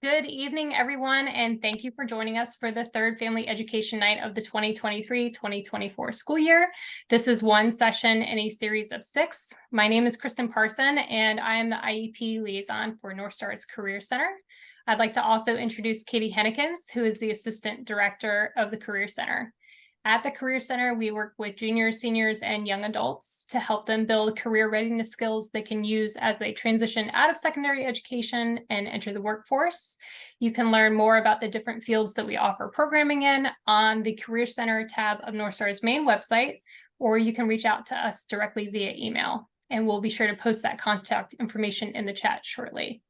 Good evening, everyone, and thank you for joining us for the third Family Education Night of the 2023-2024 school year. This is one session in a series of 6. My name is Kristen Parson, and I am the IEP liaison for Northstar's Career Center. I'd like to also introduce Katie Hennekins, who is the Assistant Director of the Career Center. At the Career Center, we work with juniors, seniors, and young adults to help them build career readiness skills they can use as they transition out of secondary education and enter the workforce. You can learn more about the different fields that we offer programming in on the Career Center tab of Northstar's main website, or you can reach out to us directly via email, and we'll be sure to post that contact information in the chat shortly.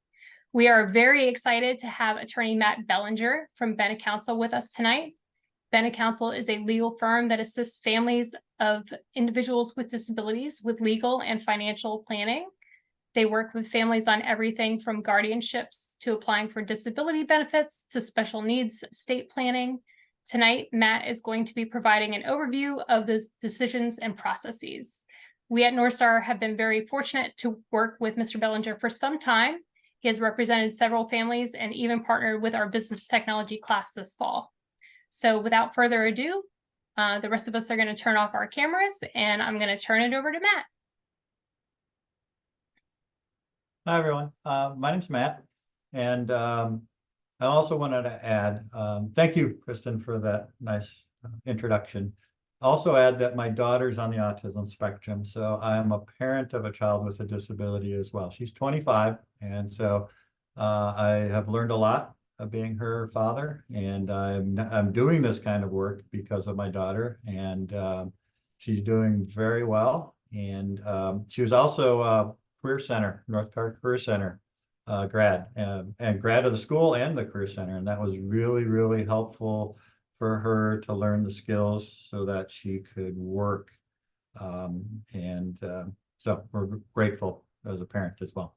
We are very excited to have attorney Matt Bellinger from Bennett Counsel with us tonight. Bennett Counsel is a legal firm that assists families of individuals with disabilities with legal and financial planning. They work with families on everything from guardianships to applying for disability benefits to special needs estate planning. Tonight, Matt is going to be providing an overview of those decisions and processes. We at Northstar have been very fortunate to work with Mr. Bellinger for some time. He has represented several families and even partnered with our business technology class this fall. So without further ado, the rest of us are going to turn off our cameras, and I'm going to turn it over to Matt. Hi, everyone. My name's Matt, and I also wanted to add, thank you, Kristen, for that nice introduction. Also add that my daughter's on the autism spectrum, so I'm a parent of a child with a disability as well. She's 25, and so I have learned a lot of being her father, and I'm doing this kind of work because of my daughter, and she's doing very well. And she was also a Career Center, Northstar Career Center grad, and grad of the school and the Career Center, and that was really, really helpful for her to learn the skills so that she could work. So we're grateful as a parent as well.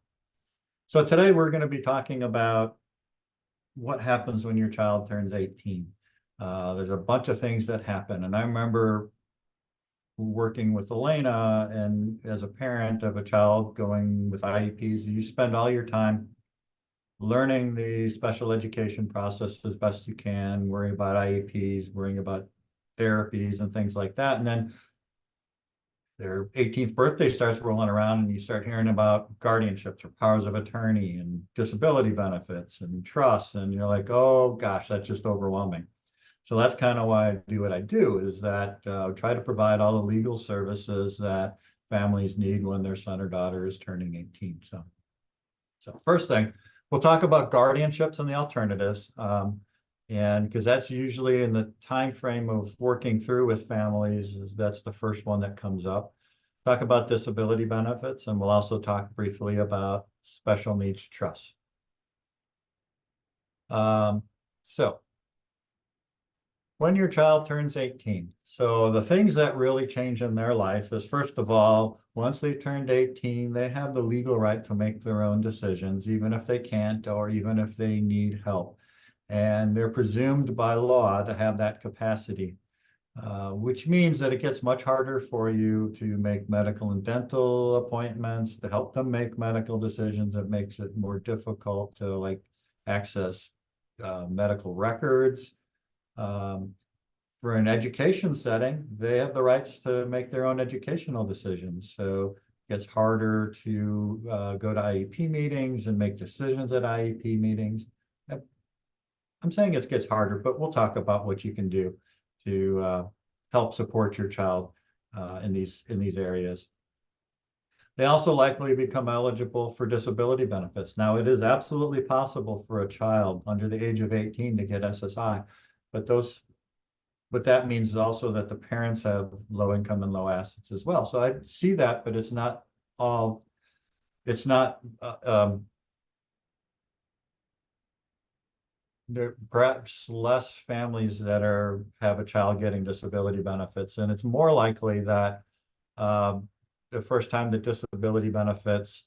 So today we're going to be talking about what happens when your child turns 18. There's a bunch of things that happen. And I remember working with Elena, and as a parent of a child going with IEPs, you spend all your time learning the special education process as best you can, worrying about IEPs, worrying about therapies and things like that. And then their 18th birthday starts rolling around, and you start hearing about guardianships or powers of attorney and disability benefits and trusts, and you're like, oh gosh, that's just overwhelming. So that's kind of why I do what I do, is that try to provide all the legal services that families need when their son or daughter is turning 18. So first thing, we'll talk about guardianships and the alternatives. And because that's usually in the time frame of working through with families, that's the first one that comes up. Talk about disability benefits, and we'll also talk briefly about special needs trusts. So when your child turns 18, so the things that really change in their life is, first of all, once they turned 18, they have the legal right to make their own decisions, even if they can't or even if they need help. And they're presumed by law to have that capacity, which means that it gets much harder for you to make medical and dental appointments, to help them make medical decisions. It makes it more difficult to access medical records. For an education setting, they have the rights to make their own educational decisions. So it gets harder to go to IEP meetings and make decisions at IEP meetings. I'm saying it gets harder, but we'll talk about what you can do to help support your child in these areas. They also likely become eligible for disability benefits. Now, it is absolutely possible for a child under the age of 18 to get SSI, but what that means is also that the parents have low income and low assets as well. So I see that, but it's not all, it's not, there are perhaps less families that have a child getting disability benefits, and it's more likely that the first time that disability benefits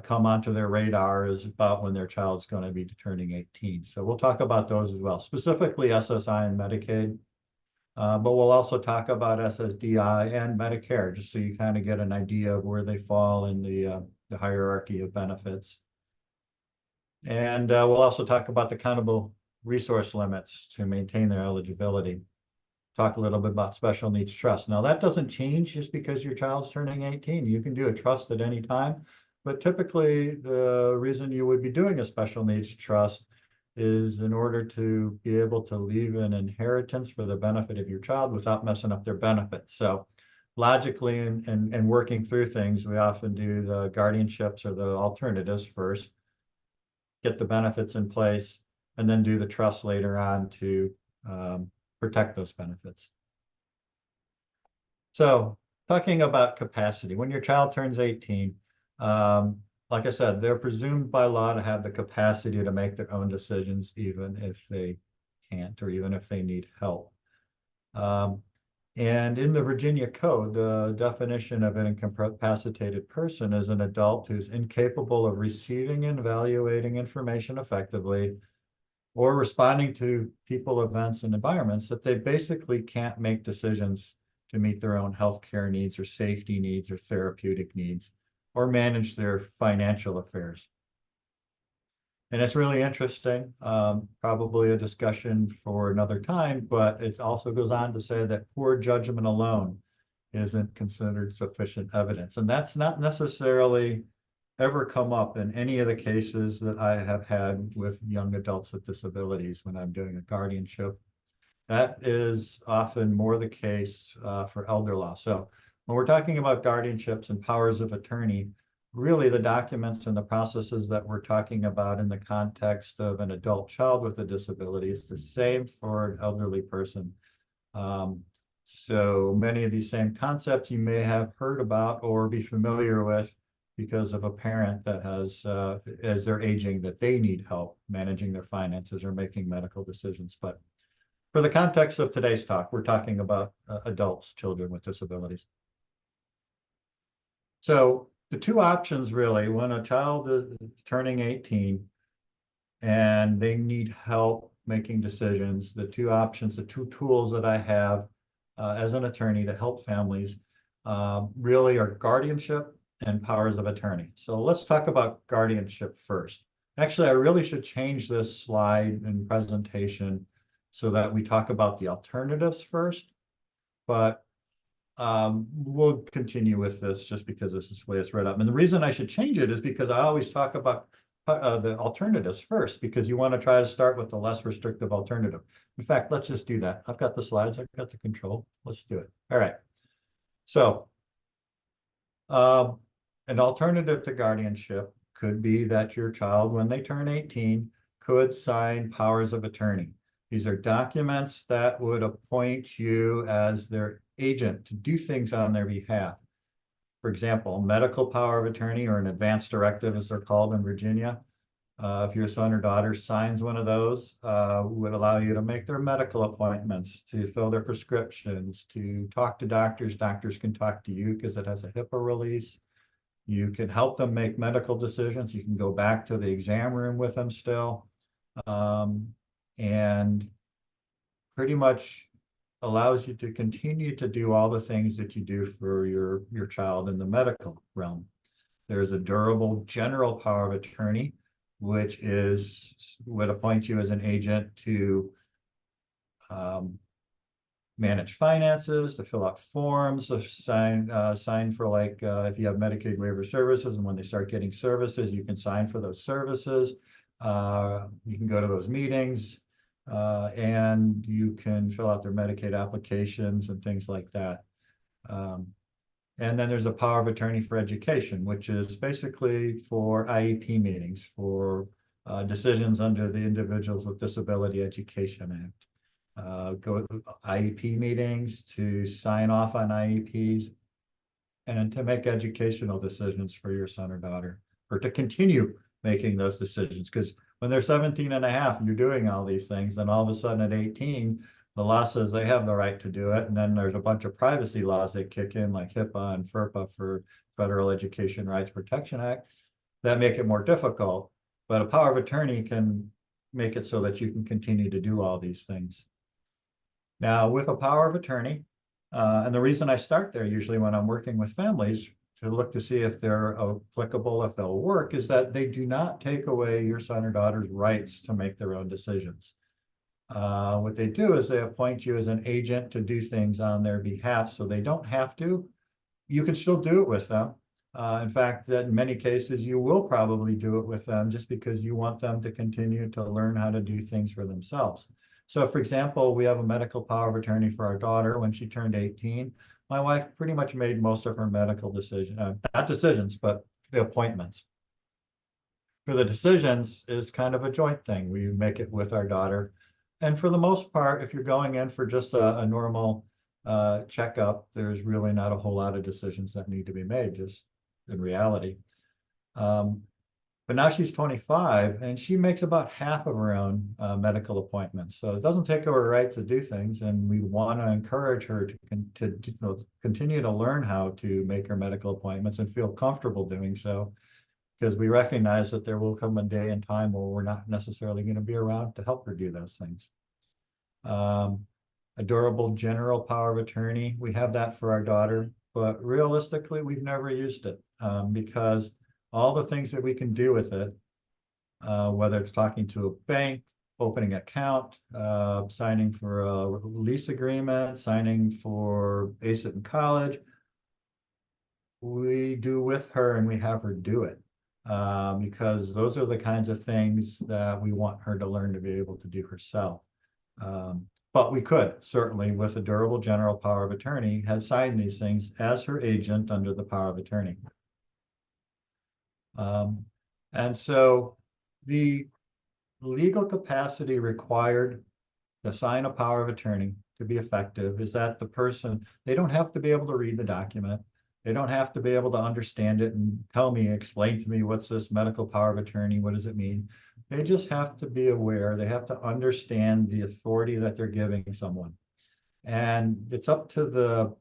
come onto their radar is about when their child's going to be turning 18. So we'll talk about those as well, specifically SSI and Medicaid, but we'll also talk about SSDI and Medicare, just so you kind of get an idea of where they fall in the hierarchy of benefits. And we'll also talk about the countable resource limits to maintain their eligibility. Talk a little bit about special needs trust. Now, that doesn't change just because your child's turning 18. You can do a trust at any time, but typically the reason you would be doing a special needs trust is in order to be able to leave an inheritance for the benefit of your child without messing up their benefits. So logically and working through things, we often do the guardianships or the alternatives first, get the benefits in place, and then do the trust later on to protect those benefits. So talking about capacity, when your child turns 18, like I said, they're presumed by law to have the capacity to make their own decisions, even if they can't, or even if they need help. And in the Virginia Code, the definition of an incapacitated person is an adult who's incapable of receiving and evaluating information effectively, or responding to people, events, and environments that they basically can't make decisions to meet their own healthcare needs or safety needs or therapeutic needs, or manage their financial affairs. And it's really interesting, probably a discussion for another time, but it also goes on to say that poor judgment alone isn't considered sufficient evidence. And that's not necessarily ever come up in any of the cases that I have had with young adults with disabilities when I'm doing a guardianship. That is often more the case for elder law. So when we're talking about guardianships and powers of attorney, really the documents and the processes that we're talking about in the context of an adult child with a disability is the same for an elderly person. So many of these same concepts you may have heard about or be familiar with because of a parent that has, as they're aging, that they need help managing their finances or making medical decisions. But for the context of today's talk, we're talking about adults, children with disabilities. So the two options really, when a child is turning 18 and they need help making decisions, the two options, the two tools that I have as an attorney to help families really are guardianship and powers of attorney. So let's talk about guardianship first. Actually, I really should change this slide and presentation so that we talk about the alternatives first, but we'll continue with this just because this is the way it's read up. And the reason I should change it is because I always talk about the alternatives first, because you want to try to start with the less restrictive alternative. In fact, let's just do that. I've got the slides, I've got the control. Let's do it. All right. So an alternative to guardianship could be that your child, when they turn 18, could sign powers of attorney. These are documents that would appoint you as their agent to do things on their behalf. For example, medical power of attorney, or an advance directive as they're called in Virginia. If your son or daughter signs one of those, would allow you to make their medical appointments, to fill their prescriptions, to talk to doctors. Doctors can talk to you because it has a HIPAA release. You can help them make medical decisions. You can go back to the exam room with them still. And pretty much allows you to continue to do all the things that you do for your child in the medical realm. There's a durable general power of attorney, which would appoint you as an agent to manage finances, to fill out forms, to sign for, like if you have Medicaid waiver services, and when they start getting services, you can sign for those services. You can go to those meetings, and you can fill out their Medicaid applications and things like that. And then there's a power of attorney for education, which is basically for IEP meetings, for decisions under the Individuals with Disability Education Act. Go to IEP meetings, to sign off on IEPs, and to make educational decisions for your son or daughter, or to continue making those decisions. Because when they're 17 and a half and you're doing all these things, then all of a sudden at 18, the law says they have the right to do it. And then there's a bunch of privacy laws that kick in, like HIPAA and FERPA, for Federal Education Rights Protection Act, that make it more difficult. But a power of attorney can make it so that you can continue to do all these things. Now, with a power of attorney, and the reason I start there usually when I'm working with families, to look to see if they're applicable, if they'll work, is that they do not take away your son or daughter's rights to make their own decisions. What they do is they appoint you as an agent to do things on their behalf, so they don't have to. You can still do it with them. In fact, that in many cases, you will probably do it with them just because you want them to continue to learn how to do things for themselves. So for example, we have a medical power of attorney for our daughter. When she turned 18, my wife pretty much made most of her medical decisions, not decisions, but the appointments. For the decisions is kind of a joint thing. We make it with our daughter. And for the most part, if you're going in for just a normal checkup, there's really not a whole lot of decisions that need to be made, just in reality. But now she's 25 and she makes about half of her own medical appointments. So it doesn't take her right to do things. And we want to encourage her to continue to learn how to make her medical appointments and feel comfortable doing so, because we recognize that there will come a day and time where we're not necessarily going to be around to help her do those things. A durable general power of attorney, we have that for our daughter, but realistically, we've never used it because all the things that we can do with it, whether it's talking to a bank, opening an account, signing for a lease agreement, signing for ACE in college, we do with her and we have her do it. Because those are the kinds of things that we want her to learn to be able to do herself. But we could certainly, with a durable general power of attorney, have signed these things as her agent under the power of attorney. And so the legal capacity required to sign a power of attorney to be effective is that the person, they don't have to be able to read the document. They don't have to be able to understand it and tell me, explain to me, what's this medical power of attorney? What does it mean? They just have to be aware. They have to understand the authority that they're giving someone. And it's up to the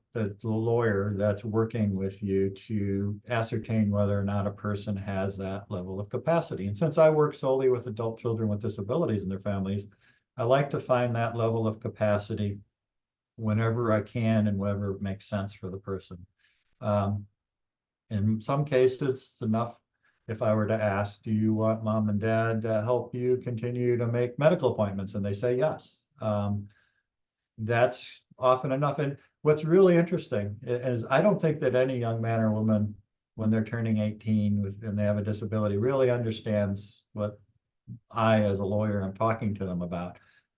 lawyer that's working with you to ascertain whether or not a person has that level of capacity. And since I work solely with adult children with disabilities and their families, I like to find that level of capacity whenever I can and whenever it makes sense for the person. In some cases, it's enough if I were to ask, do you want mom and dad to help you continue to make medical appointments? And they say yes. That's often enough. And what's really interesting is I don't think that any young man or woman, when they're turning 18 and they have a disability, really understands what I, as a lawyer, am talking to them about.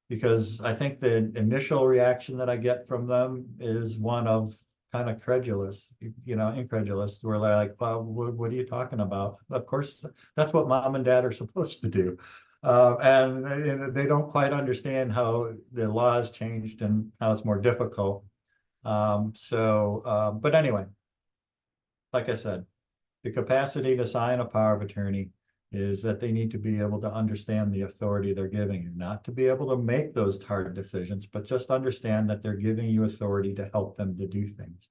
Because I think the initial reaction that I get from them is one of kind of incredulous, where they're like, well, what are you talking about? Of course, that's what mom and dad are supposed to do. And they don't quite understand how the law has changed and how it's more difficult. But anyway, like I said, the capacity to sign a power of attorney is that they need to be able to understand the authority they're giving you, not to be able to make those hard decisions, but just understand that they're giving you authority to help them to do things.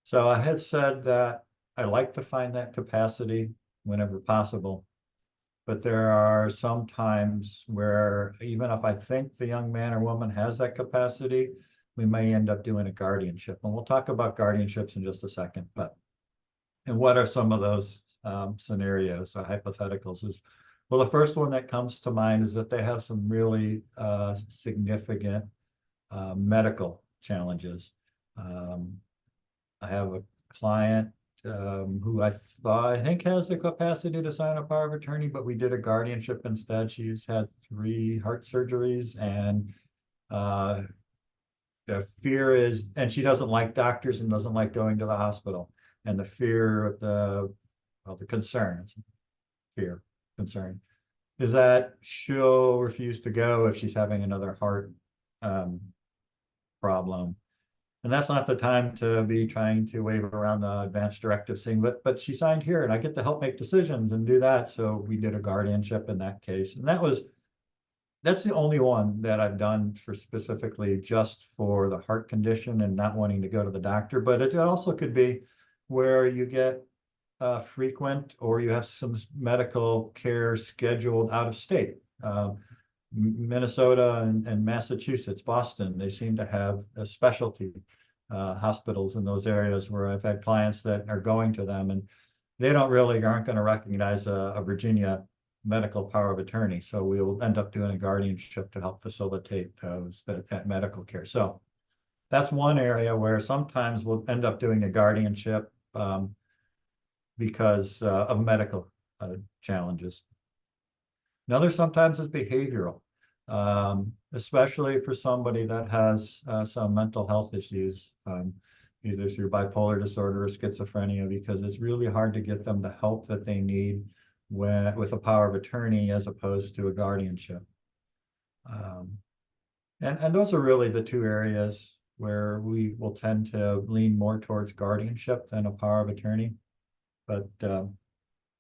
So I had said that I like to find that capacity whenever possible, but there are some times where even if I think the young man or woman has that capacity, we may end up doing a guardianship. And we'll talk about guardianships in just a second. And what are some of those scenarios or hypotheticals? Well, the first one that comes to mind is that they have some really significant medical challenges. I have a client who I think has the capacity to sign a power of attorney, but we did a guardianship instead. She's had 3 heart surgeries, and the fear is, and she doesn't like doctors and doesn't like going to the hospital. And the fear, the concern is that she'll refuse to go if she's having another heart problem. And that's not the time to be trying to wave around the advanced directive saying, but she signed here and I get to help make decisions and do that. So we did a guardianship in that case. And that's the only one that I've done for specifically just for the heart condition and not wanting to go to the doctor. But it also could be where you get frequent or you have some medical care scheduled out of state. Minnesota and Massachusetts, Boston, they seem to have a specialty hospitals in those areas where I've had clients that are going to them, and they aren't going to recognize a Virginia medical power of attorney. So we will end up doing a guardianship to help facilitate that medical care. So that's one area where sometimes we'll end up doing a guardianship because of medical challenges. Another sometimes is behavioral, especially for somebody that has some mental health issues, either through bipolar disorder or schizophrenia, because it's really hard to get them the help that they need with a power of attorney as opposed to a guardianship. And those are really the two areas where we will tend to lean more towards guardianship than a power of attorney. But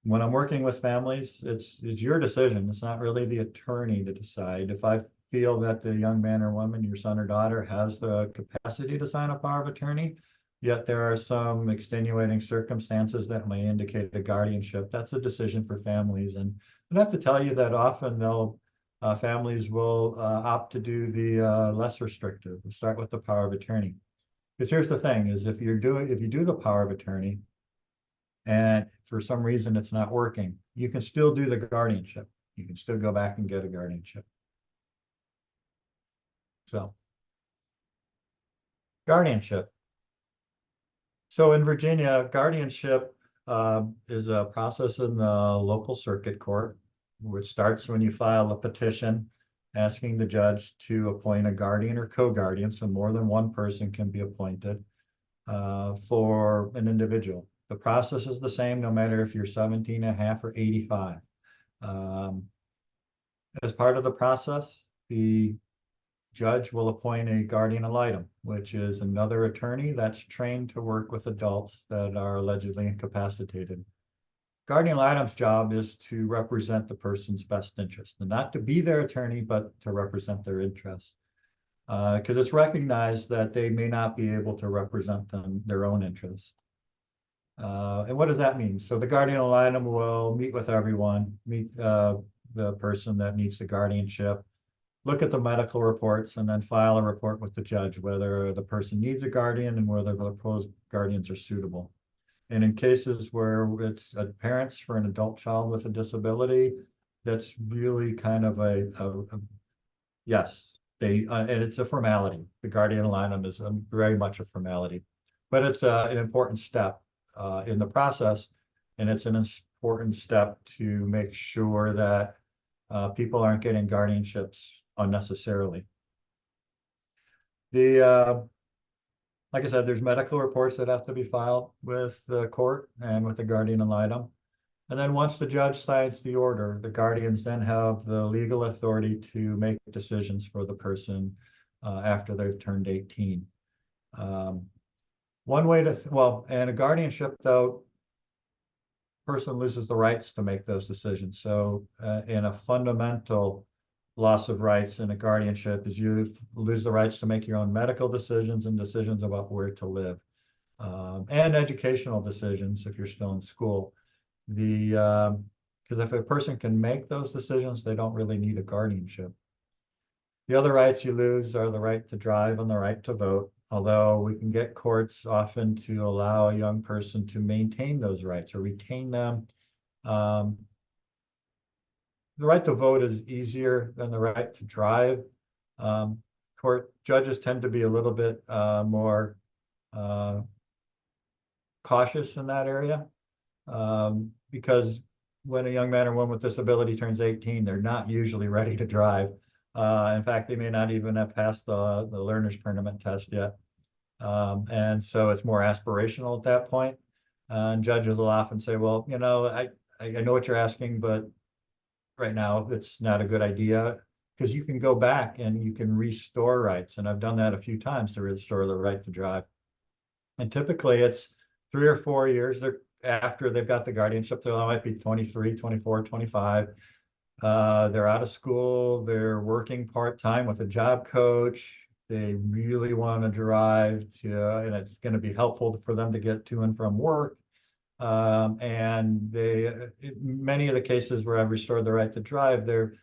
when I'm working with families, it's your decision. It's not really the attorney to decide. If I feel that the young man or woman, your son or daughter, has the capacity to sign a power of attorney, yet there are some extenuating circumstances that may indicate a guardianship, that's a decision for families. And I'd have to tell you that often families will opt to do the less restrictive. We'll start with the power of attorney. Because here's the thing, is if you do the power of attorney, and for some reason it's not working, you can still do the guardianship. You can still go back and get a guardianship. So, guardianship. So in Virginia, guardianship is a process in the local circuit court, which starts when you file a petition asking the judge to appoint a guardian or co-guardian, so more than one person can be appointed for an individual. The process is the same no matter if you're 17 and a half or 85. As part of the process, the judge will appoint a guardian ad litem, which is another attorney that's trained to work with adults that are allegedly incapacitated. Guardian ad litem's job is to represent the person's best interest, and not to be their attorney, but to represent their interests. Because it's recognized that they may not be able to represent their own interests. And what does that mean? So the guardian ad litem will meet with everyone, meet the person that needs the guardianship, look at the medical reports, and then file a report with the judge whether the person needs a guardian and whether the proposed guardians are suitable. And in cases where it's parents for an adult child with a disability, that's really kind of yes, and it's a formality. The guardian ad litem is very much a formality, but it's an important step in the process, and it's an important step to make sure that people aren't getting guardianships unnecessarily. Like I said, there's medical reports that have to be filed with the court and with the guardian ad litem. And then once the judge signs the order, the guardians then have the legal authority to make decisions for the person after they've turned 18. One way to, and a guardianship, though, person loses the rights to make those decisions. So in a fundamental loss of rights in a guardianship is you lose the rights to make your own medical decisions and decisions about where to live, and educational decisions if you're still in school. Because if a person can make those decisions, they don't really need a guardianship. The other rights you lose are the right to drive and the right to vote, although we can get courts often to allow a young person to maintain those rights or retain them. The right to vote is easier than the right to drive. Court judges tend to be a little bit more cautious in that area, because when a young man or woman with disability turns 18, they're not usually ready to drive. In fact, they may not even have passed the learner's permit test yet. And so it's more aspirational at that point. And judges will often say, well, you know, I know what you're asking, but right now it's not a good idea, because you can go back and you can restore rights. And I've done that a few times to restore the right to drive. And typically it's 3 or 4 years after they've got the guardianship. So they might be 23, 24, 25. They're out of school, they're working part-time with a job coach. They really want to drive and it's going to be helpful for them to get to and from work. And many of the cases where I've restored the right to drive, they're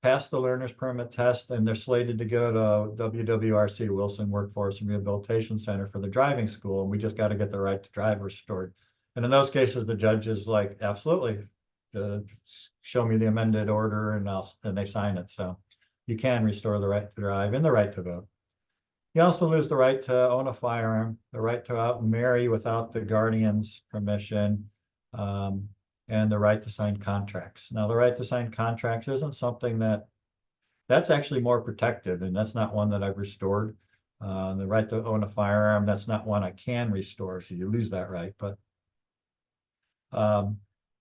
pass the learner's permit test, and they're slated to go to WWRC, Wilson Workforce and Rehabilitation Center, for the driving school, and we just got to get the right to drive restored. And in those cases, the judge is like, absolutely, show me the amended order, and they sign it. So you can restore the right to drive and the right to vote. You also lose the right to own a firearm, the right to out and marry without the guardian's permission, and the right to sign contracts. Now, the right to sign contracts isn't something that's actually more protective, and that's not one that I've restored. The right to own a firearm, that's not one I can restore, so you lose that right. But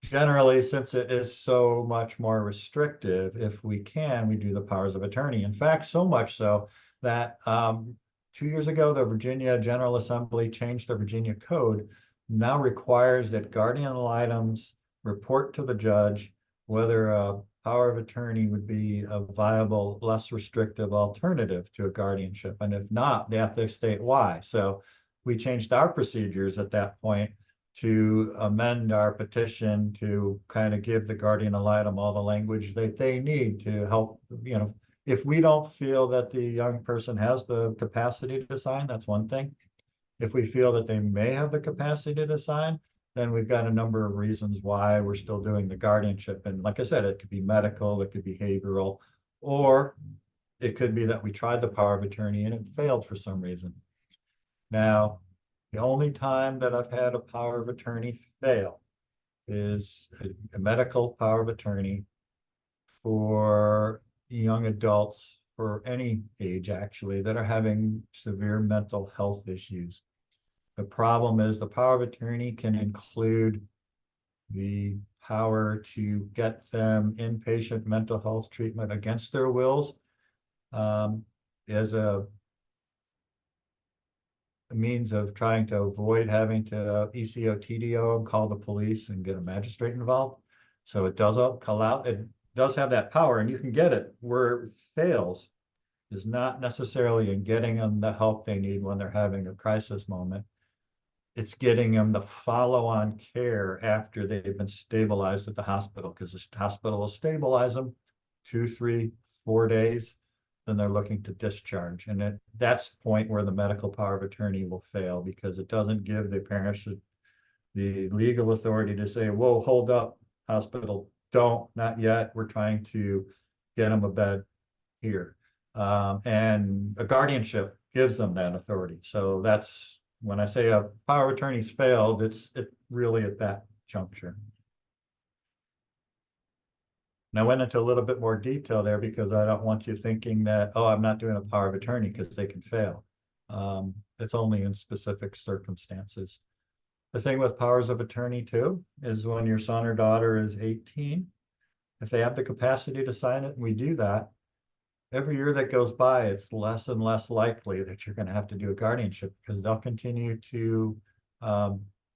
generally, since it is so much more restrictive, if we can, we do the powers of attorney. In fact, so much so that 2 years ago, the Virginia General Assembly changed the Virginia Code, now requires that guardian ad litems report to the judge whether a power of attorney would be a viable, less restrictive alternative to a guardianship. And if not, they have to state why. So we changed our procedures at that point to amend our petition to kind of give the guardian ad litem all the language that they need to help, if we don't feel that the young person has the capacity to sign, that's one thing. If we feel that they may have the capacity to sign, then we've got a number of reasons why we're still doing the guardianship. And like I said, it could be medical, it could be behavioral, or it could be that we tried the power of attorney and it failed for some reason. Now, the only time that I've had a power of attorney fail is a medical power of attorney for young adults, for any age actually, that are having severe mental health issues. The problem is the power of attorney can include the power to get them inpatient mental health treatment against their wills, as a means of trying to avoid having to ECO TDO and call the police and get a magistrate involved. So it does allow, it does have that power, and you can get it. Where it fails is not necessarily in getting them the help they need when they're having a crisis moment. It's getting them the follow-on care after they've been stabilized at the hospital, because the hospital will stabilize them 2, 3, 4 days, then they're looking to discharge. And that's the point where the medical power of attorney will fail, because it doesn't give the parents the legal authority to say, whoa, hold up, hospital, not yet. We're trying to get them a bed here. And a guardianship gives them that authority. So that's, when I say a power of attorney's failed, it's really at that juncture. And I went into a little bit more detail there because I don't want you thinking that, oh, I'm not doing a power of attorney because they can fail. It's only in specific circumstances. The thing with powers of attorney too is when your son or daughter is 18, if they have the capacity to sign it, and we do that, every year that goes by, it's less and less likely that you're going to have to do a guardianship, because they'll continue to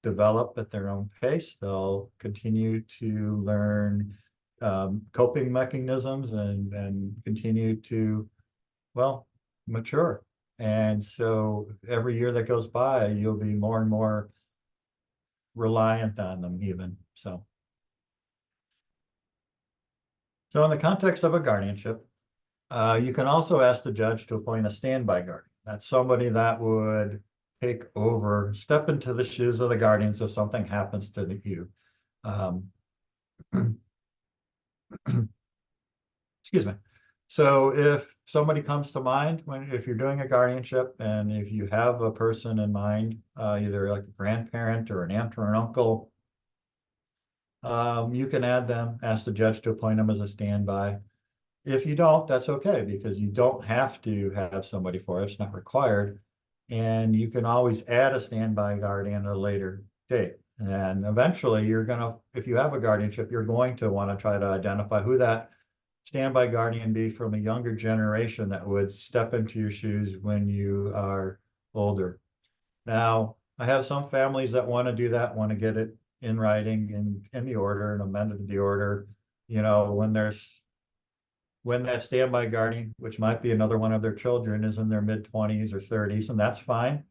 develop at their own pace. They'll continue to learn coping mechanisms and continue to, well, mature. And so every year that goes by, you'll be more and more reliant on them even. So in the context of a guardianship, you can also ask the judge to appoint a standby guardian. That's somebody that would take over, step into the shoes of the guardians if something happens to you. Excuse me. So if somebody comes to mind, if you're doing a guardianship and if you have a person in mind, either like a grandparent or an aunt or an uncle, you can add them, ask the judge to appoint them as a standby. If you don't, that's okay, because you don't have to have somebody for it. It's not required. And you can always add a standby guardian at a later date. And eventually you're going to, if you have a guardianship, you're going to want to try to identify who that standby guardian be from a younger generation that would step into your shoes when you are older. Now, I have some families that want to do that, want to get it in writing in the order and amended the order, when that standby guardian, which might be another one of their children, is in their mid-20s or 30s, and that's fine.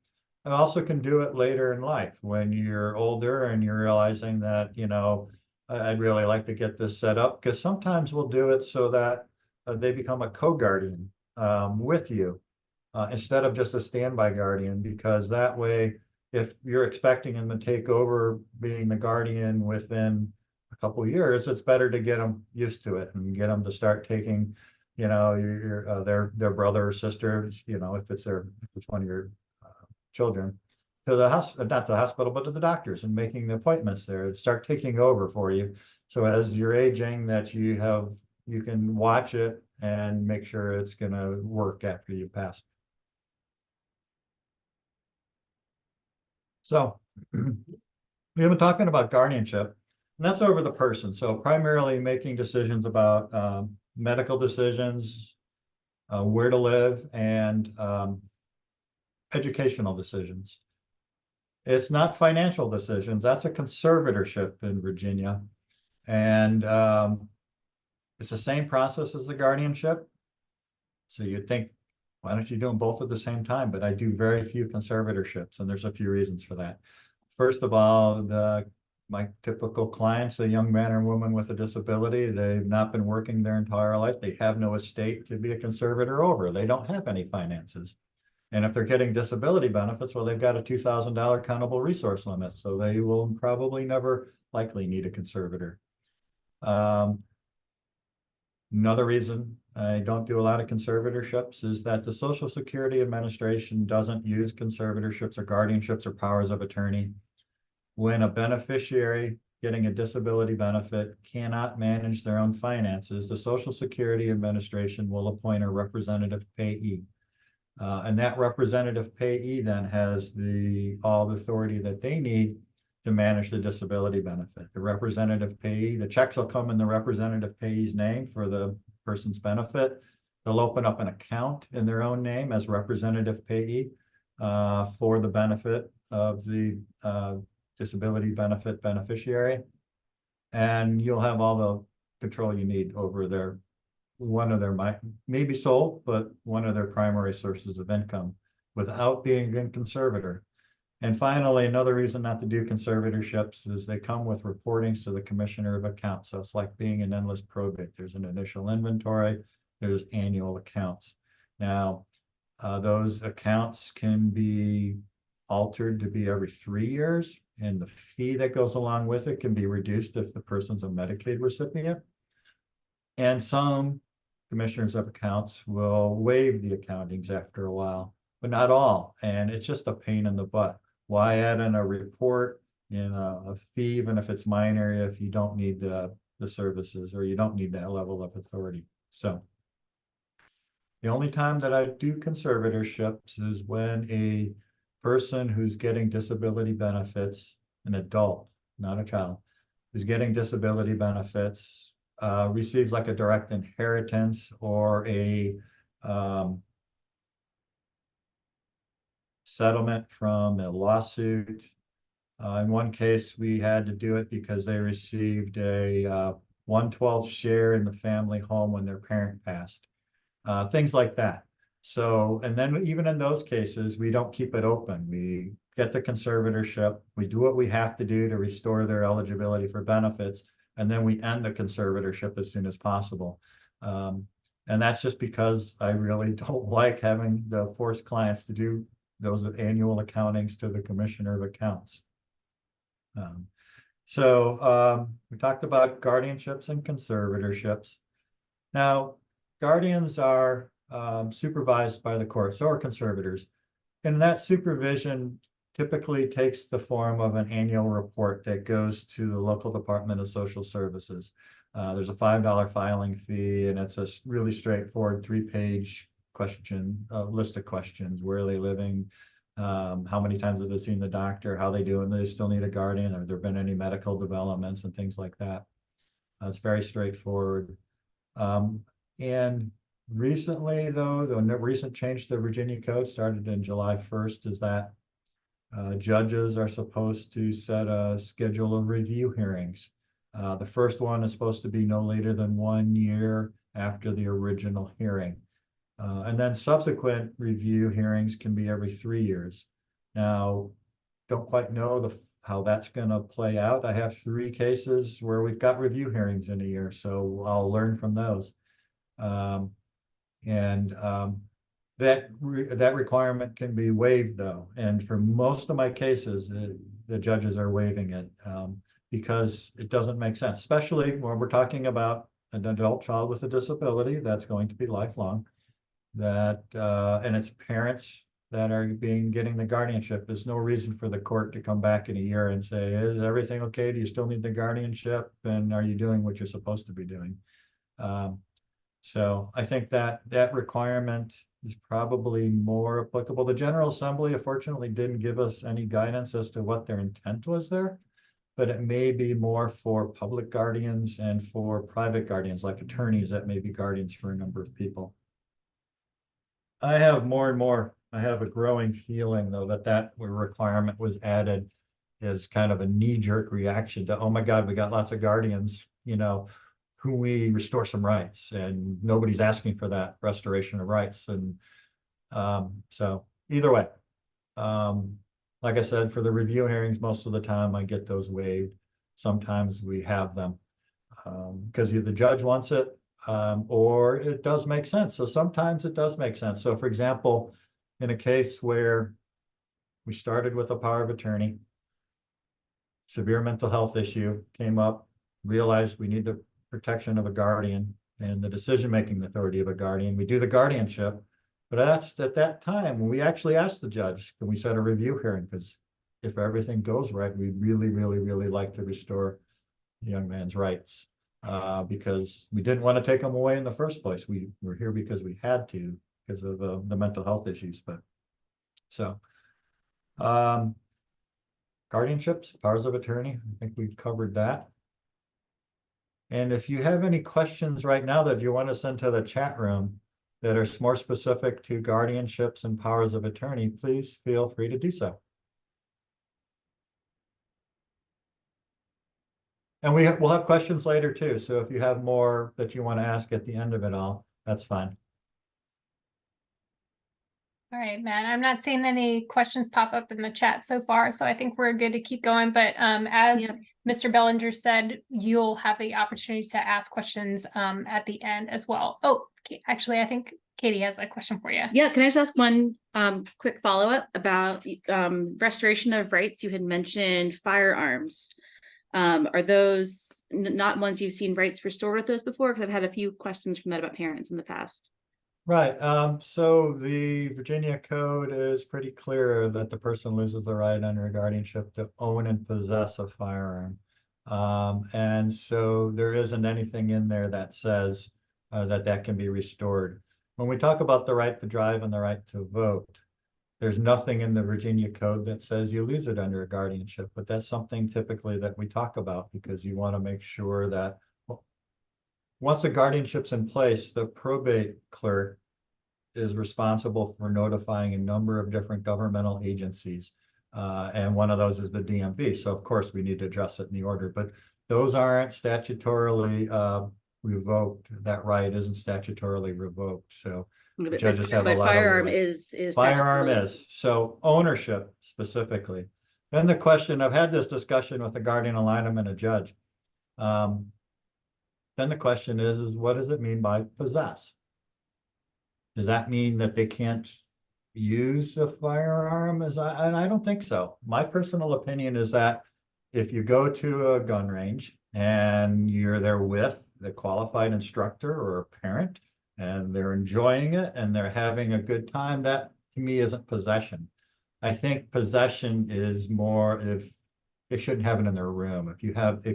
I also can do it later in life when you're older and you're realizing that, I'd really like to get this set up, because sometimes we'll do it so that they become a co-guardian with you instead of just a standby guardian, because that way, if you're expecting them to take over being the guardian within a couple of years, it's better to get them used to it and get them to start taking, their brother or sister, if it's one of your children, to the hospital, not to the hospital, but to the doctors, and making the appointments there, start taking over for you. So as you're aging, that you can watch it and make sure it's gonna work after you pass. So we've been talking about guardianship, and that's over the person. So primarily making decisions about medical decisions, where to live, and educational decisions. It's not financial decisions. That's a conservatorship in Virginia. And it's the same process as the guardianship. So you'd think, why don't you do them both at the same time? But I do very few conservatorships, and there's a few reasons for that. First of all, my typical clients, a young man or woman with a disability, they've not been working their entire life. They have no estate to be a conservator over. They don't have any finances. And if they're getting disability benefits, well, they've got a $2,000 countable resource limit, so they will probably never likely need a conservator. Another reason I don't do a lot of conservatorships is that the Social Security Administration doesn't use conservatorships or guardianships or powers of attorney. When a beneficiary getting a disability benefit cannot manage their own finances, the Social Security Administration will appoint a representative payee. And that representative payee then has all the authority that they need to manage the disability benefit. The representative payee, the checks will come in the representative payee's name for the person's benefit. They'll open up an account in their own name as representative payee for the benefit of the disability benefit beneficiary. And you'll have all the control you need over one of their, maybe sole, but one of their primary sources of income without being a conservator. And finally, another reason not to do conservatorships is they come with reportings to the Commissioner of Accounts. So it's like being an endless probate. There's an initial inventory, there's annual accounts. Now, those accounts can be altered to be every 3 years, and the fee that goes along with it can be reduced if the person's a Medicaid recipient. And some commissioners of accounts will waive the accountings after a while, but not all. And it's just a pain in the butt. Why add in a report in a fee, even if it's minor, if you don't need the services or you don't need that level of authority? So the only time that I do conservatorships is when a person who's getting disability benefits, an adult, not a child, who's getting disability benefits, receives like a direct inheritance or a settlement from a lawsuit. In one case, we had to do it because they received a 1/12 share in the family home when their parent passed. Things like that. So, and then even in those cases, we don't keep it open. We get the conservatorship, we do what we have to do to restore their eligibility for benefits, and then we end the conservatorship as soon as possible. And that's just because I really don't like having to force clients to do those annual accountings to the Commissioner of Accounts. We talked about guardianships and conservatorships. Now, guardians are supervised by the court, so are conservators. And that supervision typically takes the form of an annual report that goes to the local Department of Social Services. There's a $5 filing fee, and it's a really straightforward 3-page list of questions. Where are they living? How many times have they seen the doctor? How they doing? Do they still need a guardian? Have there been any medical developments and things like that? It's very straightforward. And recently, though, the recent change to the Virginia Code started in July 1st is that judges are supposed to set a schedule of review hearings. The first one is supposed to be no later than 1 year after the original hearing. And then subsequent review hearings can be every 3 years. Now, don't quite know how that's going to play out. I have 3 cases where we've got review hearings in a year, so I'll learn from those. That requirement can be waived though. And for most of my cases, the judges are waiving it because it doesn't make sense, especially when we're talking about an adult child with a disability that's going to be lifelong. And it's parents that are getting the guardianship. There's no reason for the court to come back in a year and say, is everything okay? Do you still need the guardianship? And are you doing what you're supposed to be doing? So I think that requirement is probably more applicable. The General Assembly, unfortunately, didn't give us any guidance as to what their intent was there, but it may be more for public guardians and for private guardians, like attorneys that may be guardians for a number of people. I have more and more, I have a growing feeling though that requirement was added as kind of a knee-jerk reaction to, oh my God, we got lots of guardians, who we restore some rights, and nobody's asking for that restoration of rights. And so either way, like I said, for the review hearings, most of the time I get those waived. Sometimes we have them because either the judge wants it or it does make sense. So sometimes it does make sense. So for example, in a case where we started with a power of attorney, severe mental health issue came up, realized we need the protection of a guardian and the decision-making authority of a guardian. We do the guardianship, but that's at that time when we actually asked the judge, can we set a review hearing? Because if everything goes right, we'd really, really, really like to restore the young man's rights. Because we didn't want to take them away in the first place. We were here because we had to, because of the mental health issues. But so guardianships, powers of attorney, I think we've covered that. And if you have any questions right now that you want to send to the chat room that are more specific to guardianships and powers of attorney, please feel free to do so. And we'll have questions later too. So if you have more that you want to ask at the end of it all, that's fine. All right, Matt, I'm not seeing any questions pop up in the chat so far, so I think we're good to keep going. But as Mr. Bellinger said, you'll have the opportunity to ask questions at the end as well. Oh, actually, I think Katie has a question for you. Yeah, can I just ask one quick follow-up about restoration of rights? You had mentioned firearms. Are those not ones you've seen rights restored with those before? Because I've had a few questions from that about parents in the past. Right. So the Virginia Code is pretty clear that the person loses the right under a guardianship to own and possess a firearm. And so there isn't anything in there that says that can be restored. When we talk about the right to drive and the right to vote, there's nothing in the Virginia Code that says you lose it under a guardianship, but that's something typically that we talk about because you want to make sure that once a guardianship's in place, the probate clerk is responsible for notifying a number of different governmental agencies. And one of those is the DMV. So of course we need to address it in the order, but those aren't statutorily revoked. That right isn't statutorily revoked. So judges have a lot firearm of is firearm is. So ownership specifically. Then the question, I've had this discussion with a guardian ad litem and a judge. Then the question is what does it mean by possess? Does that mean that they can't use a firearm? And I don't think so. My personal opinion is that if you go to a gun range and you're there with the qualified instructor or a parent and they're enjoying it and they're having a good time, that to me isn't possession. I think possession is more if they shouldn't have it in their room. If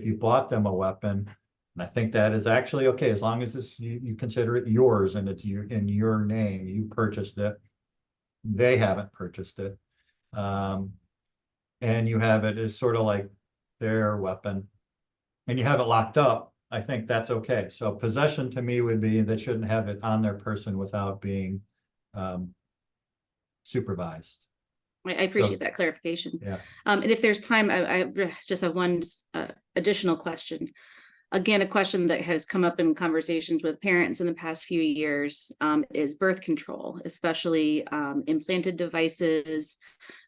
you bought them a weapon, and I think that is actually okay, as long as it's you consider it yours and it's in your name, you purchased it, they haven't purchased it. And you have it as sort of like their weapon and you have it locked up, I think that's okay. So possession to me would be they shouldn't have it on their person without being supervised. I appreciate that clarification. Yeah. And if there's time, I just have one additional question. Again, a question that has come up in conversations with parents in the past few years is birth control, especially implanted devices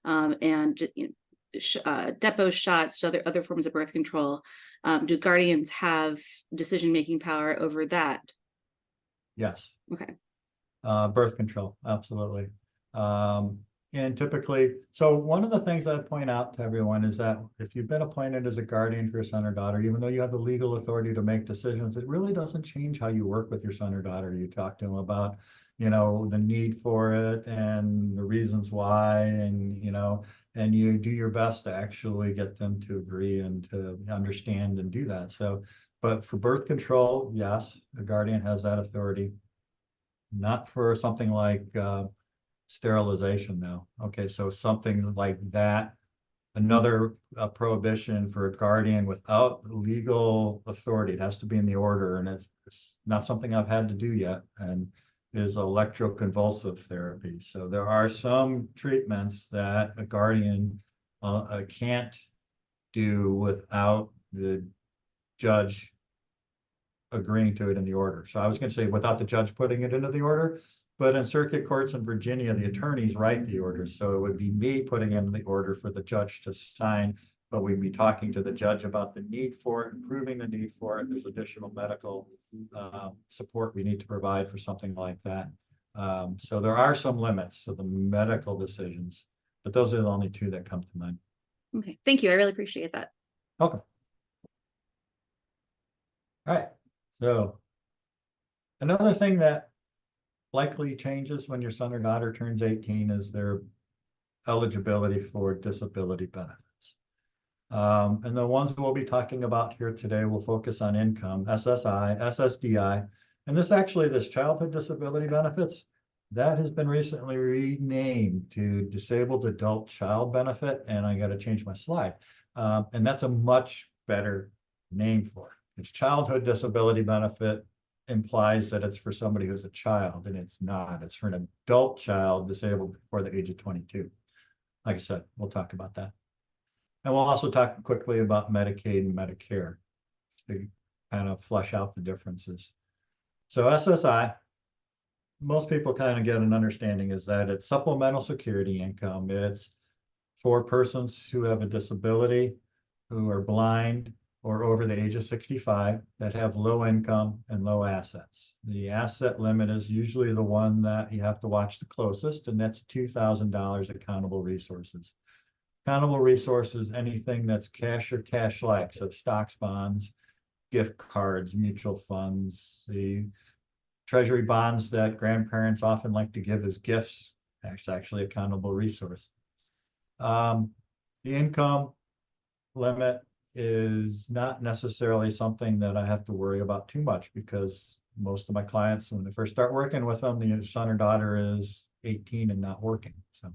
and depot shots, other forms of birth control. Do guardians have decision-making power over that? Yes. Okay. Birth control, absolutely. And typically, so one of the things I'd point out to everyone is that if you've been appointed as a guardian for your son or daughter, even though you have the legal authority to make decisions, it really doesn't change how you work with your son or daughter. You talk to them about, the need for it and the reasons why, and you do your best to actually get them to agree and to understand and do that. So, but for birth control, yes, the guardian has that authority. Not for something like sterilization though. Okay, so something like that, another prohibition for a guardian without legal authority, it has to be in the order, and it's not something I've had to do yet, and is electroconvulsive therapy. So there are some treatments that a guardian can't do without the judge agreeing to it in the order. So I was going to say without the judge putting it into the order, but in circuit courts in Virginia, the attorneys write the orders. So it would be me putting in the order for the judge to sign, but we'd be talking to the judge about the need for it, proving the need for it. There's additional medical support we need to provide for something like that. So there are some limits to the medical decisions, but those are the only two that come to mind. Okay. Thank you. I really appreciate that. Okay. All right. So another thing that likely changes when your son or daughter turns 18 is their eligibility for disability benefits. And the ones we'll be talking about here today will focus on income, SSI, SSDI, and this childhood disability benefits, that has been recently renamed to disabled adult child benefit, and I got to change my slide. And that's a much better name for it. It's childhood disability benefit implies that it's for somebody who's a child, and it's not. It's for an adult child disabled before the age of 22. Like I said, we'll talk about that. And we'll also talk quickly about Medicaid and Medicare to kind of flesh out the differences. So SSI, most people kind of get an understanding is that it's supplemental security income. It's for persons who have a disability, who are blind, or over the age of 65 that have low income and low assets. The asset limit is usually the one that you have to watch the closest, and that's $2,000 accountable resources. Accountable resources, anything that's cash or cash-like, so stocks, bonds, gift cards, mutual funds, the treasury bonds that grandparents often like to give as gifts, that's actually accountable resource. The income limit is not necessarily something that I have to worry about too much, because most of my clients, when they first start working with them, the son or daughter is 18 and not working. So,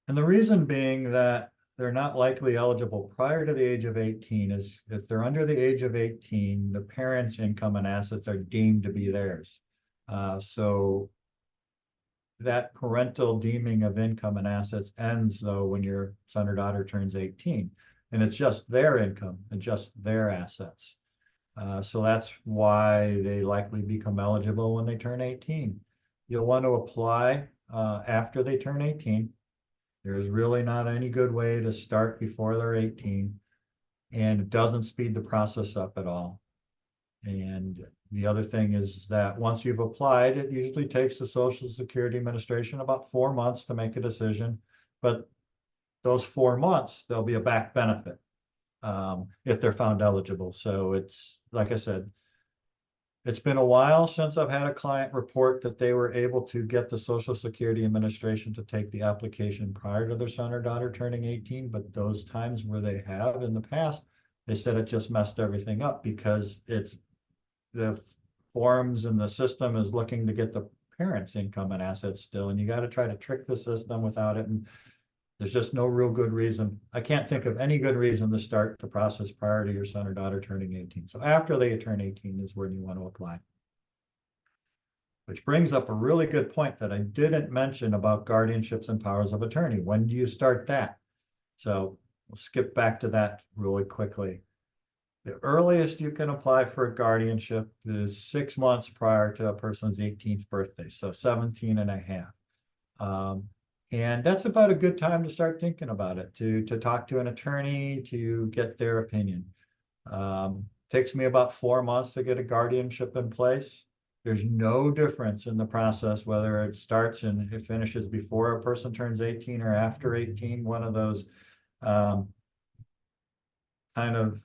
and the reason being that they're not likely eligible prior to the age of 18 is if they're under the age of 18, the parents' income and assets are deemed to be theirs. So that parental deeming of income and assets ends though when your son or daughter turns 18, and it's just their income and just their assets. So that's why they likely become eligible when they turn 18. You'll want to apply after they turn 18. There's really not any good way to start before they're 18, and it doesn't speed the process up at all. And the other thing is that once you've applied, it usually takes the Social Security Administration about 4 months to make a decision. But those 4 months, there'll be a back benefit if they're found eligible. So it's, like I said, it's been a while since I've had a client report that they were able to get the Social Security Administration to take the application prior to their son or daughter turning 18. But those times where they have in the past, they said it just messed everything up because it's the forms and the system is looking to get the parents' income and assets still, and you got to try to trick the system without it. And there's just no real good reason. I can't think of any good reason to start the process prior to your son or daughter turning 18. So after they turn 18 is when you want to apply. Which brings up a really good point that I didn't mention about guardianships and powers of attorney. When do you start that? So we'll skip back to that really quickly. The earliest you can apply for a guardianship is 6 months prior to a person's 18th birthday, so 17 and a half. And that's about a good time to start thinking about it, to talk to an attorney, to get their opinion. Takes me about 4 months to get a guardianship in place. There's no difference in the process, whether it starts and it finishes before a person turns 18 or after 18. One of those kind of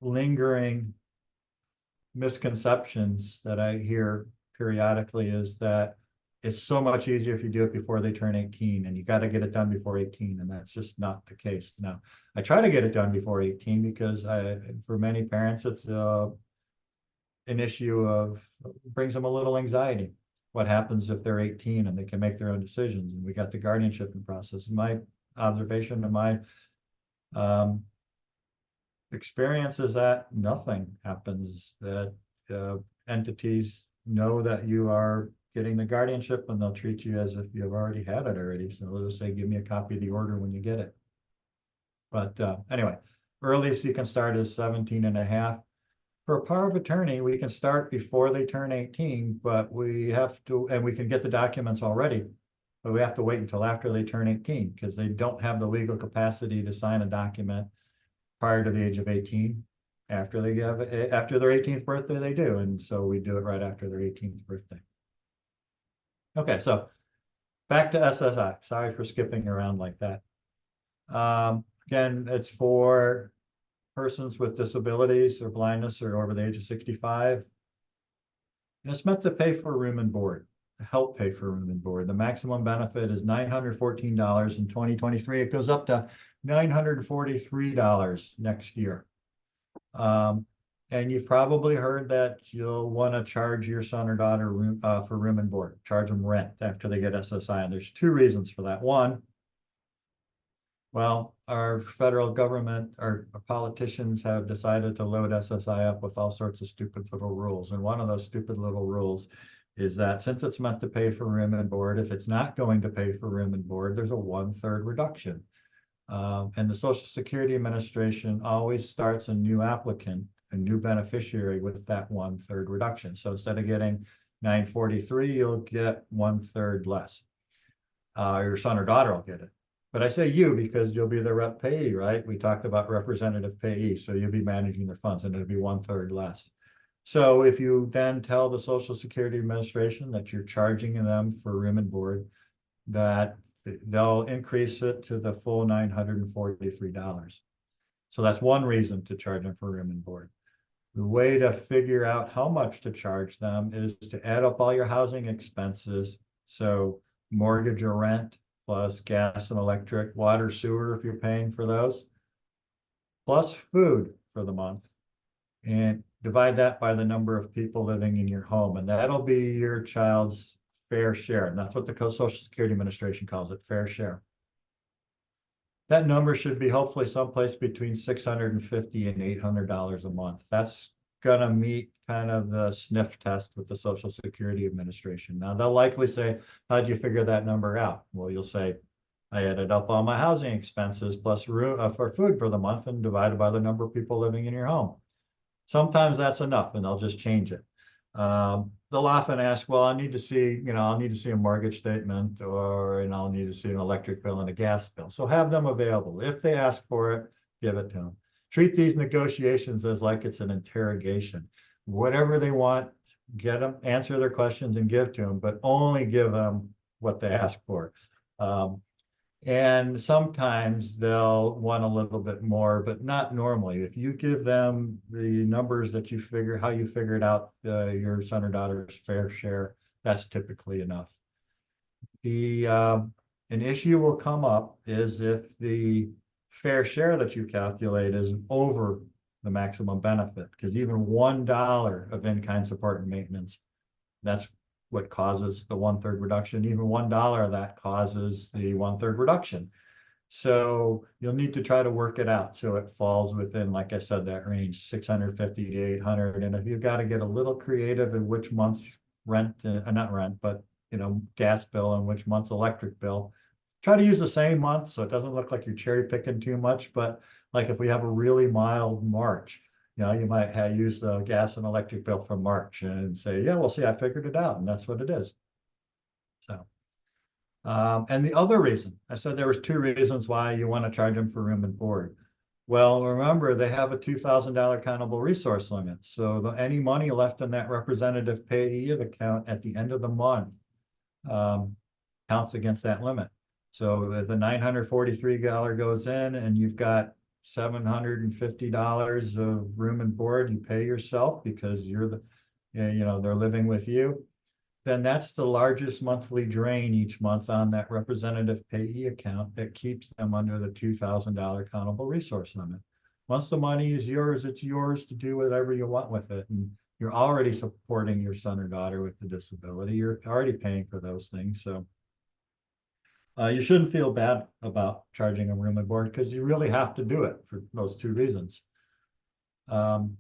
lingering misconceptions that I hear periodically is that it's so much easier if you do it before they turn 18, and you got to get it done before 18, and that's just not the case. Now, I try to get it done before 18 because for many parents, it's an issue of, brings them a little anxiety. What happens if they're 18 and they can make their own decisions? And we got the guardianship process. My observation and my experience is that nothing happens, that entities know that you are getting the guardianship, and they'll treat you as if you've already had it already. So they'll just say, give me a copy of the order when you get it. But anyway, earliest you can start is 17 and a half. For a power of attorney, we can start before they turn 18, but we have to, and we can get the documents already, but we have to wait until after they turn 18 because they don't have the legal capacity to sign a document prior to the age of 18. After they have, after their 18th birthday, they do. And so we do it right after their 18th birthday. Okay, so back to SSI. Sorry for skipping around like that. Again, it's for persons with disabilities or blindness or over the age of 65. And it's meant to pay for room and board, to help pay for room and board. The maximum benefit is $914 in 2023. It goes up to $943 next year. And you've probably heard that you'll want to charge your son or daughter room, for room and board, charge them rent after they get SSI. And there's two reasons for that. One, well, our federal government, our politicians have decided to load SSI up with all sorts of stupid little rules. And one of those stupid little rules is that since it's meant to pay for room and board, if it's not going to pay for room and board, there's a 1/3 reduction. And the Social Security Administration always starts a new applicant, a new beneficiary with that 1/3 reduction. So instead of getting $943, you'll get 1/3 less. Your son or daughter will get it. But I say you because you'll be the rep payee, right? We talked about representative payee, so you'll be managing their funds and it'll be 1/3 less. So if you then tell the Social Security Administration that you're charging them for room and board, that they'll increase it to the full $943. So that's one reason to charge them for room and board. The way to figure out how much to charge them is to add up all your housing expenses. So mortgage or rent, plus gas and electric, water, sewer, if you're paying for those, plus food for the month, and divide that by the number of people living in your home. And that'll be your child's fair share. And that's what the Social Security Administration calls it, fair share. That number should be hopefully someplace between $650 and $800 a month. That's gonna meet kind of the sniff test with the Social Security Administration. Now they'll likely say, how'd you figure that number out? Well, you'll say, I added up all my housing expenses plus for food for the month and divided by the number of people living in your home. Sometimes that's enough and they'll just change it. They'll often ask, well, I need to see, I'll need to see a mortgage statement, and I'll need to see an electric bill and a gas bill. So have them available. If they ask for it, give it to them. Treat these negotiations as like it's an interrogation. Whatever they want, get them, answer their questions and give to them, but only give them what they ask for. And sometimes they'll want a little bit more, but not normally. If you give them the numbers that you figure, how you figured out your son or daughter's fair share, that's typically enough. An issue will come up is if the fair share that you calculate is over the maximum benefit, because even $1 of in-kind support and maintenance, that's what causes the 1/3 reduction. Even $1 of that causes the 1/3 reduction. So you'll need to try to work it out so it falls within, like I said, that range, 650 to 800. And if you've got to get a little creative in which month's rent, not rent, but gas bill and which month's electric bill, try to use the same month so it doesn't look like you're cherry picking too much. But like if we have a really mild March, you might use the gas and electric bill from March and say, yeah, well, see, I figured it out, and that's what it is. So, and the other reason, I said there was two reasons why you want to charge them for room and board. Well, remember, they have a $2,000 accountable resource limit. So any money left in that representative payee account at the end of the month counts against that limit. So if the $943 goes in and you've got $750 of room and board, you pay yourself because you're they're living with you, then that's the largest monthly drain each month on that representative payee account that keeps them under the $2,000 accountable resource limit. Once the money is yours, it's yours to do whatever you want with it. And you're already supporting your son or daughter with the disability. You're already paying for those things. So you shouldn't feel bad about charging a room and board because you really have to do it for those two reasons. And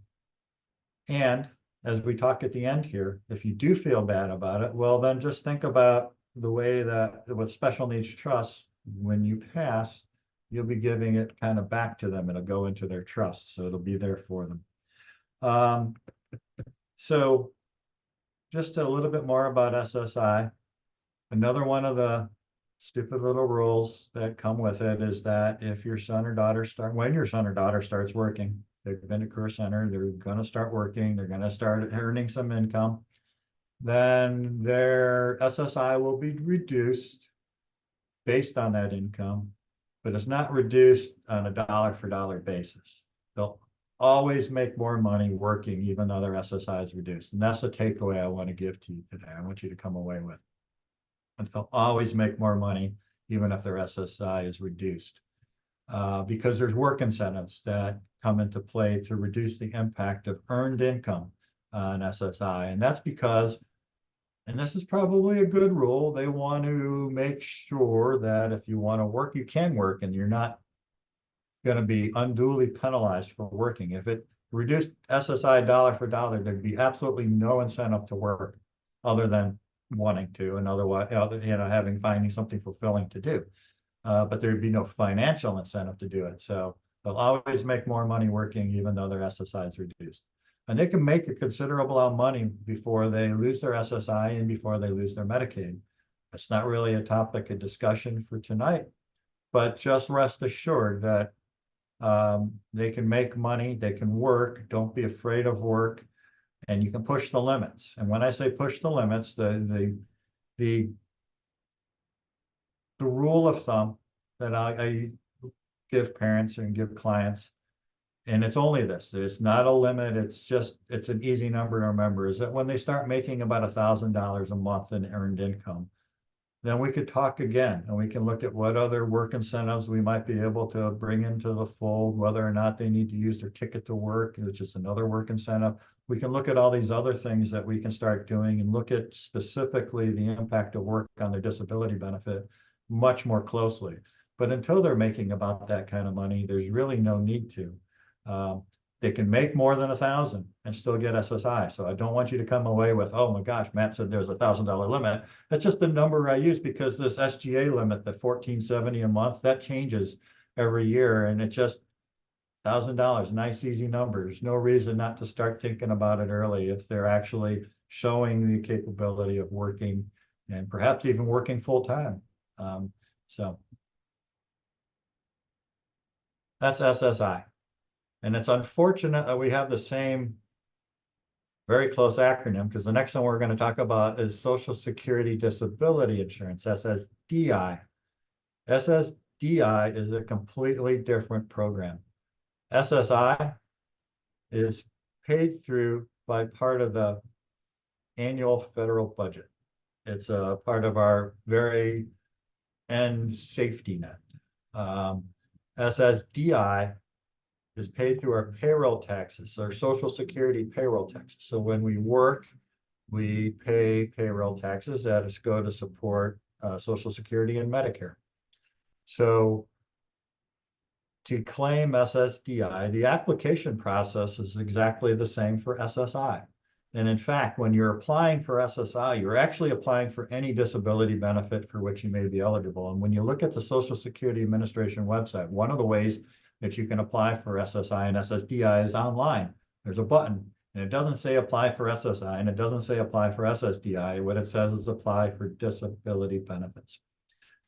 as we talk at the end here, if you do feel bad about it, well, then just think about the way that with special needs trusts, when you pass, you'll be giving it kind of back to them. It'll go into their trust, so it'll be there for them. So just a little bit more about SSI. Another one of the stupid little rules that come with it is that if your son or daughter when your son or daughter starts working, they've been to Career Center, they're going to start working, they're going to start earning some income, then their SSI will be reduced based on that income, but it's not reduced on a dollar for dollar basis. They'll always make more money working, even though their SSI is reduced. And that's the takeaway I want to give to you today. I want you to come away with. And they'll always make more money, even if their SSI is reduced. Because there's work incentives that come into play to reduce the impact of earned income on SSI. And that's because, and this is probably a good rule, they want to make sure that if you want to work, you can work, and you're not going to be unduly penalized for working. If it reduced SSI dollar for dollar, there'd be absolutely no incentive to work other than wanting to, and otherwise, finding something fulfilling to do. But there'd be no financial incentive to do it. So they'll always make more money working, even though their SSI is reduced. And they can make a considerable amount of money before they lose their SSI and before they lose their Medicaid. It's not really a topic of discussion for tonight, but just rest assured that they can make money, they can work, don't be afraid of work, and you can push the limits. And when I say push the limits, the rule of thumb that I give parents and give clients, and it's only this, it's not a limit, it's an easy number to remember, is that when they start making about $1,000 a month in earned income, then we could talk again, and we can look at what other work incentives we might be able to bring into the fold, whether or not they need to use their ticket to work, which is another work incentive. We can look at all these other things that we can start doing and look at specifically the impact of work on their disability benefit much more closely. But until they're making about that kind of money, there's really no need to. They can make more than 1,000 and still get SSI. So I don't want you to come away with, oh my gosh, Matt said there's $1,000 limit. That's just the number I use because this SGA limit, the $1,470 a month, that changes every year, and it just $1,000, nice easy numbers. No reason not to start thinking about it early if they're actually showing the capability of working and perhaps even working full time. So that's SSI. And it's unfortunate that we have the same very close acronym, because the next one we're going to talk about is Social Security Disability Insurance, SSDI. SSDI is a completely different program. SSI is paid through by part of the annual federal budget. It's a part of our very end safety net. SSDI is paid through our payroll taxes, our Social Security payroll taxes. So when we work, we pay payroll taxes that go to support Social Security and Medicare. So to claim SSDI, the application process is exactly the same for SSI. And in fact, when you're applying for SSI, you're actually applying for any disability benefit for which you may be eligible. And when you look at the Social Security Administration website, one of the ways that you can apply for SSI and SSDI is online. There's a button, and it doesn't say apply for SSI, and it doesn't say apply for SSDI. What it says is apply for disability benefits.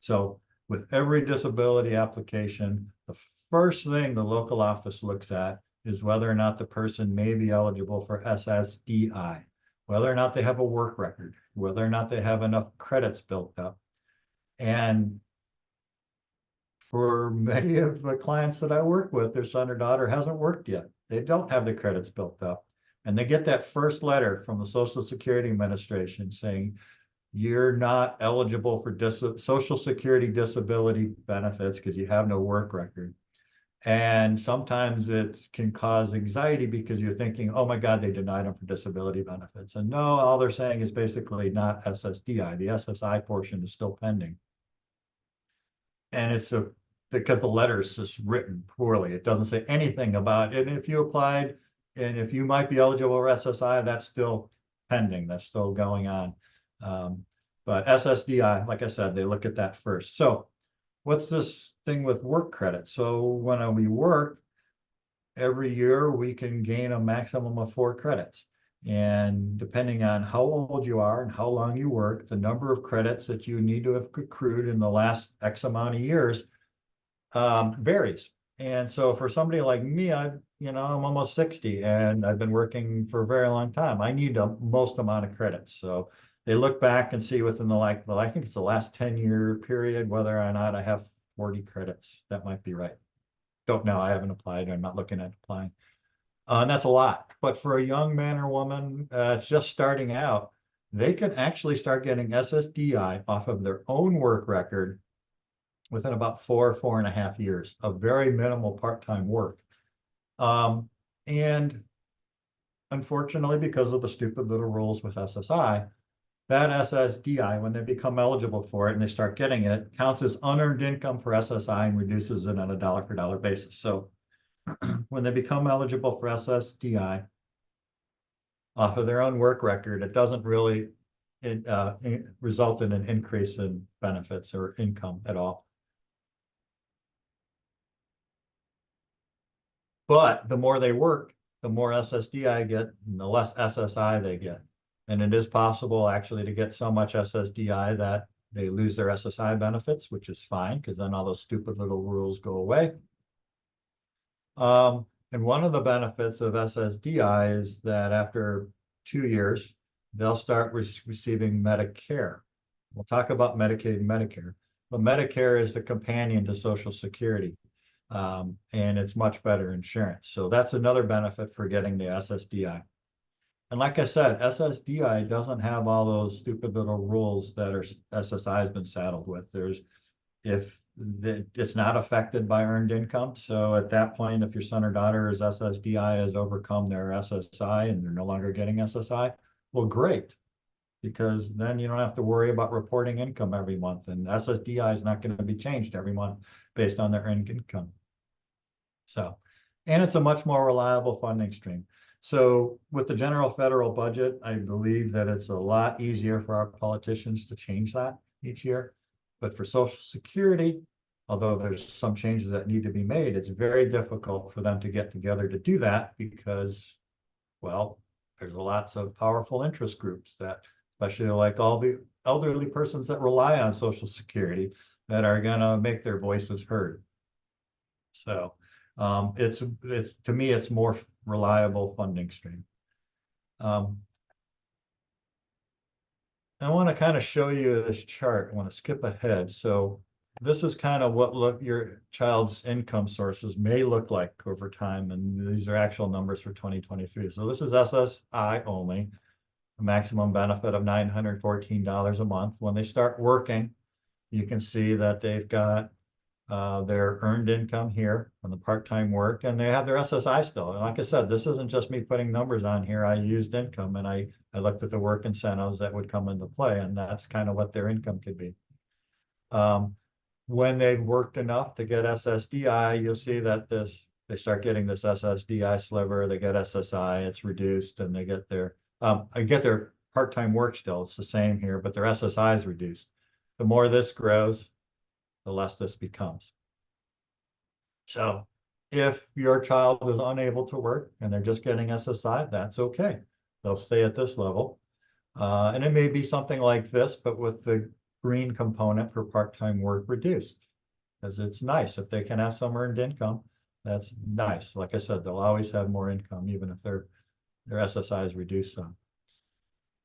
So with every disability application, the first thing the local office looks at is whether or not the person may be eligible for SSDI, whether or not they have a work record, whether or not they have enough credits built up. And for many of the clients that I work with, their son or daughter hasn't worked yet. They don't have the credits built up. And they get that first letter from the Social Security Administration saying, you're not eligible for Social Security disability benefits because you have no work record. And sometimes it can cause anxiety because you're thinking, oh my God, they denied them for disability benefits. And no, all they're saying is basically not SSDI. The SSI portion is still pending. And it's because the letter is just written poorly. It doesn't say anything about it. And if you applied and if you might be eligible for SSI, that's still pending. That's still going on. But SSDI, like I said, they look at that first. So what's this thing with work credit? So when we work, every year we can gain a maximum of 4 credits. And depending on how old you are and how long you work, the number of credits that you need to have accrued in the last X amount of years varies. And so for somebody like me, I'm almost 60 and I've been working for a very long time. I need the most amount of credits. So they look back and see within I think it's the last 10-year period, whether or not I have 40 credits. That might be right. Don't know. I haven't applied. I'm not looking at applying. And that's a lot. But for a young man or woman just starting out, they can actually start getting SSDI off of their own work record within about 4.5 years of very minimal part-time work. And unfortunately, because of the stupid little rules with SSI, that SSDI, when they become eligible for it and they start getting it, counts as unearned income for SSI and reduces it on a dollar for dollar basis. So when they become eligible for SSDI off of their own work record, it doesn't really result in an increase in benefits or income at all. But the more they work, the more SSDI get and the less SSI they get. And it is possible actually to get so much SSDI that they lose their SSI benefits, which is fine because then all those stupid little rules go away. And one of the benefits of SSDI is that after 2 years, they'll start receiving Medicare. We'll talk about Medicaid and Medicare, but Medicare is the companion to Social Security. And it's much better insurance. So that's another benefit for getting the SSDI. And like I said, SSDI doesn't have all those stupid little rules that SSI has been saddled with. It's not affected by earned income. So at that point, if your son or daughter's SSDI has overcome their SSI and they're no longer getting SSI, well, great. Because then you don't have to worry about reporting income every month. And SSDI is not going to be changed every month based on their earned income. So, and it's a much more reliable funding stream. So with the general federal budget, I believe that it's a lot easier for our politicians to change that each year. But for Social Security, although there's some changes that need to be made, it's very difficult for them to get together to do that because, well, there's lots of powerful interest groups that, especially like all the elderly persons that rely on Social Security, that are going to make their voices heard. So it's to me, it's more reliable funding stream. I want to kind of show you this chart. I want to skip ahead. So this is kind of what your child's income sources may look like over time. And these are actual numbers for 2023. So this is SSI only, a maximum benefit of $914 a month. When they start working, you can see that they've got their earned income here on the part-time work, and they have their SSI still. And like I said, this isn't just me putting numbers on here. I used income and I looked at the work incentives that would come into play, and that's kind of what their income could be. When they've worked enough to get SSDI, you'll see that they start getting this SSDI sliver, they get SSI, it's reduced, and they get their part-time work still. It's the same here, but their SSI is reduced. The more this grows, the less this becomes. So if your child is unable to work and they're just getting SSI, that's okay. They'll stay at this level. And it may be something like this, but with the green component for part-time work reduced. because it's nice if they can have some earned income. That's nice. Like I said, they'll always have more income, even if their SSI is reduced some.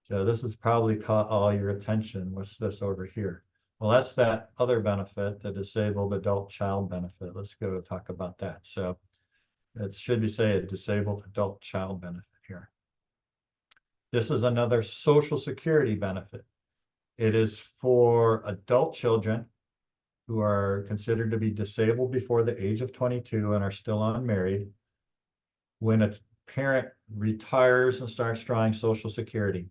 So this has probably caught all your attention. What's this over here? Well, that's that other benefit, the disabled adult child benefit. Let's go talk about that. So it should be say a disabled adult child benefit here. This is another Social Security benefit. It is for adult children who are considered to be disabled before the age of 22 and are still unmarried. When a parent retires and starts drawing Social Security,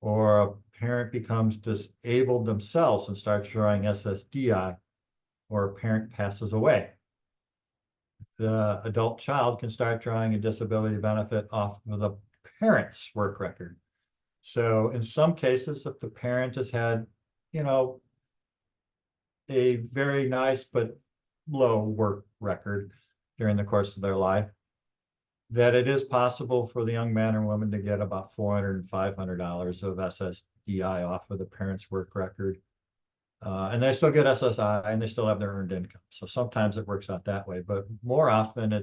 or a parent becomes disabled themselves and starts drawing SSDI, or a parent passes away, the adult child can start drawing a disability benefit off of the parent's work record. So in some cases, if the parent has had, you know, a very nice but low work record during the course of their life, that it is possible for the young man or woman to get about $400 and $500 of SSDI off of the parent's work record. And they still get SSI and they still have their earned income. So sometimes it works out that way, but more often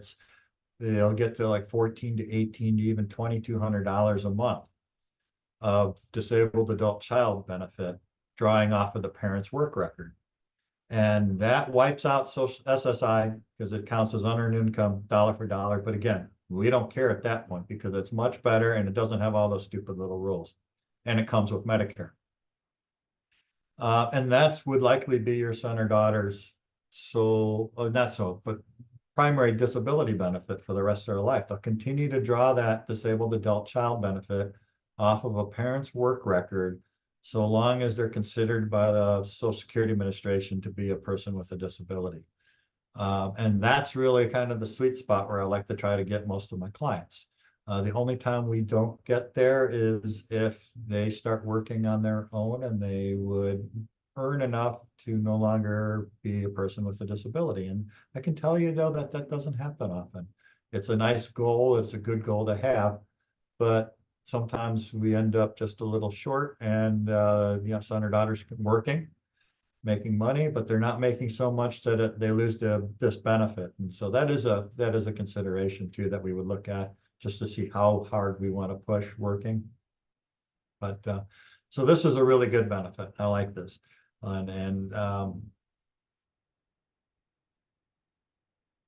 they'll get to like 14 to 18 to even $2,200 a month of disabled adult child benefit drawing off of the parent's work record. And that wipes out social SSI because it counts as unearned income dollar for dollar. But again, we don't care at that point because it's much better and it doesn't have all those stupid little rules. And it comes with Medicare. And that's would likely be your son or daughter's but primary disability benefit for the rest of their life. They'll continue to draw that disabled adult child benefit off of a parent's work record so long as they're considered by the Social Security Administration to be a person with a disability. And that's really kind of the sweet spot where I like to try to get most of my clients. The only time we don't get there is if they start working on their own and they would earn enough to no longer be a person with a disability. And I can tell you though that that doesn't happen often. It's a nice goal. It's a good goal to have, but sometimes we end up just a little short and son or daughter's working, making money, but they're not making so much that they lose this benefit. And so that is a consideration too that we would look at just to see how hard we want to push working. But so this is a really good benefit. I like this. And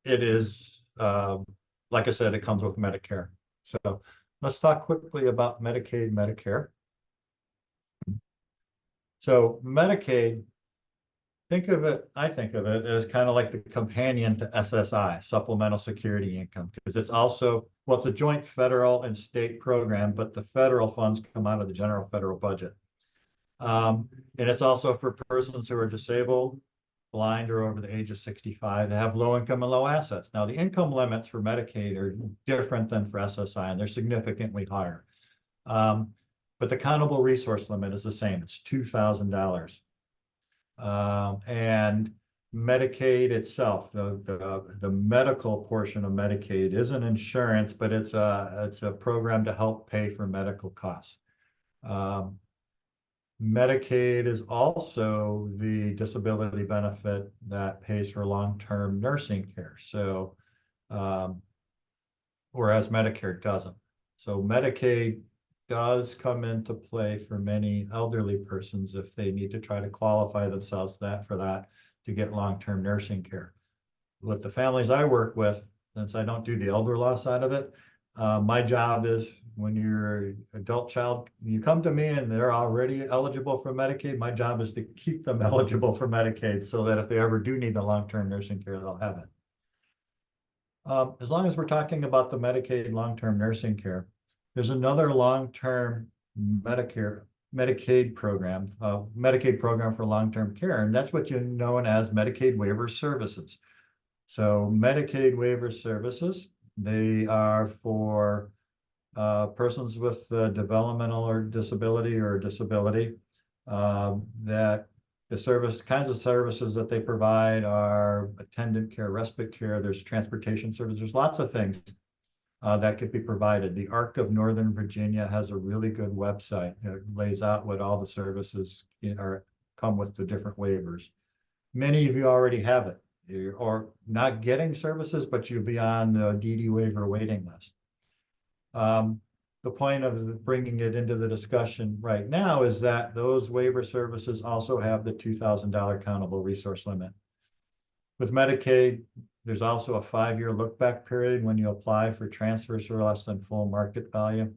it is, like I said, it comes with Medicare. So let's talk quickly about Medicaid, Medicare. So Medicaid, I think of it as kind of like the companion to SSI, Supplemental Security Income, because it's also, well, it's a joint federal and state program, but the federal funds come out of the general federal budget. And it's also for persons who are disabled, blind, or over the age of 65 that have low income and low assets. Now, the income limits for Medicaid are different than for SSI, and they're significantly higher. But the countable resource limit is the same. It's $2,000. And Medicaid itself, the medical portion of Medicaid isn't insurance, but it's a program to help pay for medical costs. Medicaid is also the disability benefit that pays for long-term nursing care. So, whereas Medicare doesn't. So Medicaid does come into play for many elderly persons if they need to try to qualify themselves for that to get long-term nursing care. With the families I work with, since I don't do the elder law side of it, my job is when you're an adult child, you come to me and they're already eligible for Medicaid, my job is to keep them eligible for Medicaid so that if they ever do need the long-term nursing care, they'll have it. As long as we're talking about the Medicaid long-term nursing care, there's another long-term Medicaid program for long-term care, and that's what you know as Medicaid Waiver Services. So Medicaid Waiver Services, they are for persons with developmental or disability that the kinds of services that they provide are attendant care, respite care, there's transportation services, there's lots of things that could be provided. The ARC of Northern Virginia has a really good website that lays out what all the services come with the different waivers. Many of you already have it. or not getting services, but you'll be on the DD waiver waiting list. The point of bringing it into the discussion right now is that those waiver services also have the $2,000 countable resource limit. With Medicaid, there's also a 5-year look back period when you apply for transfers for less than full market value.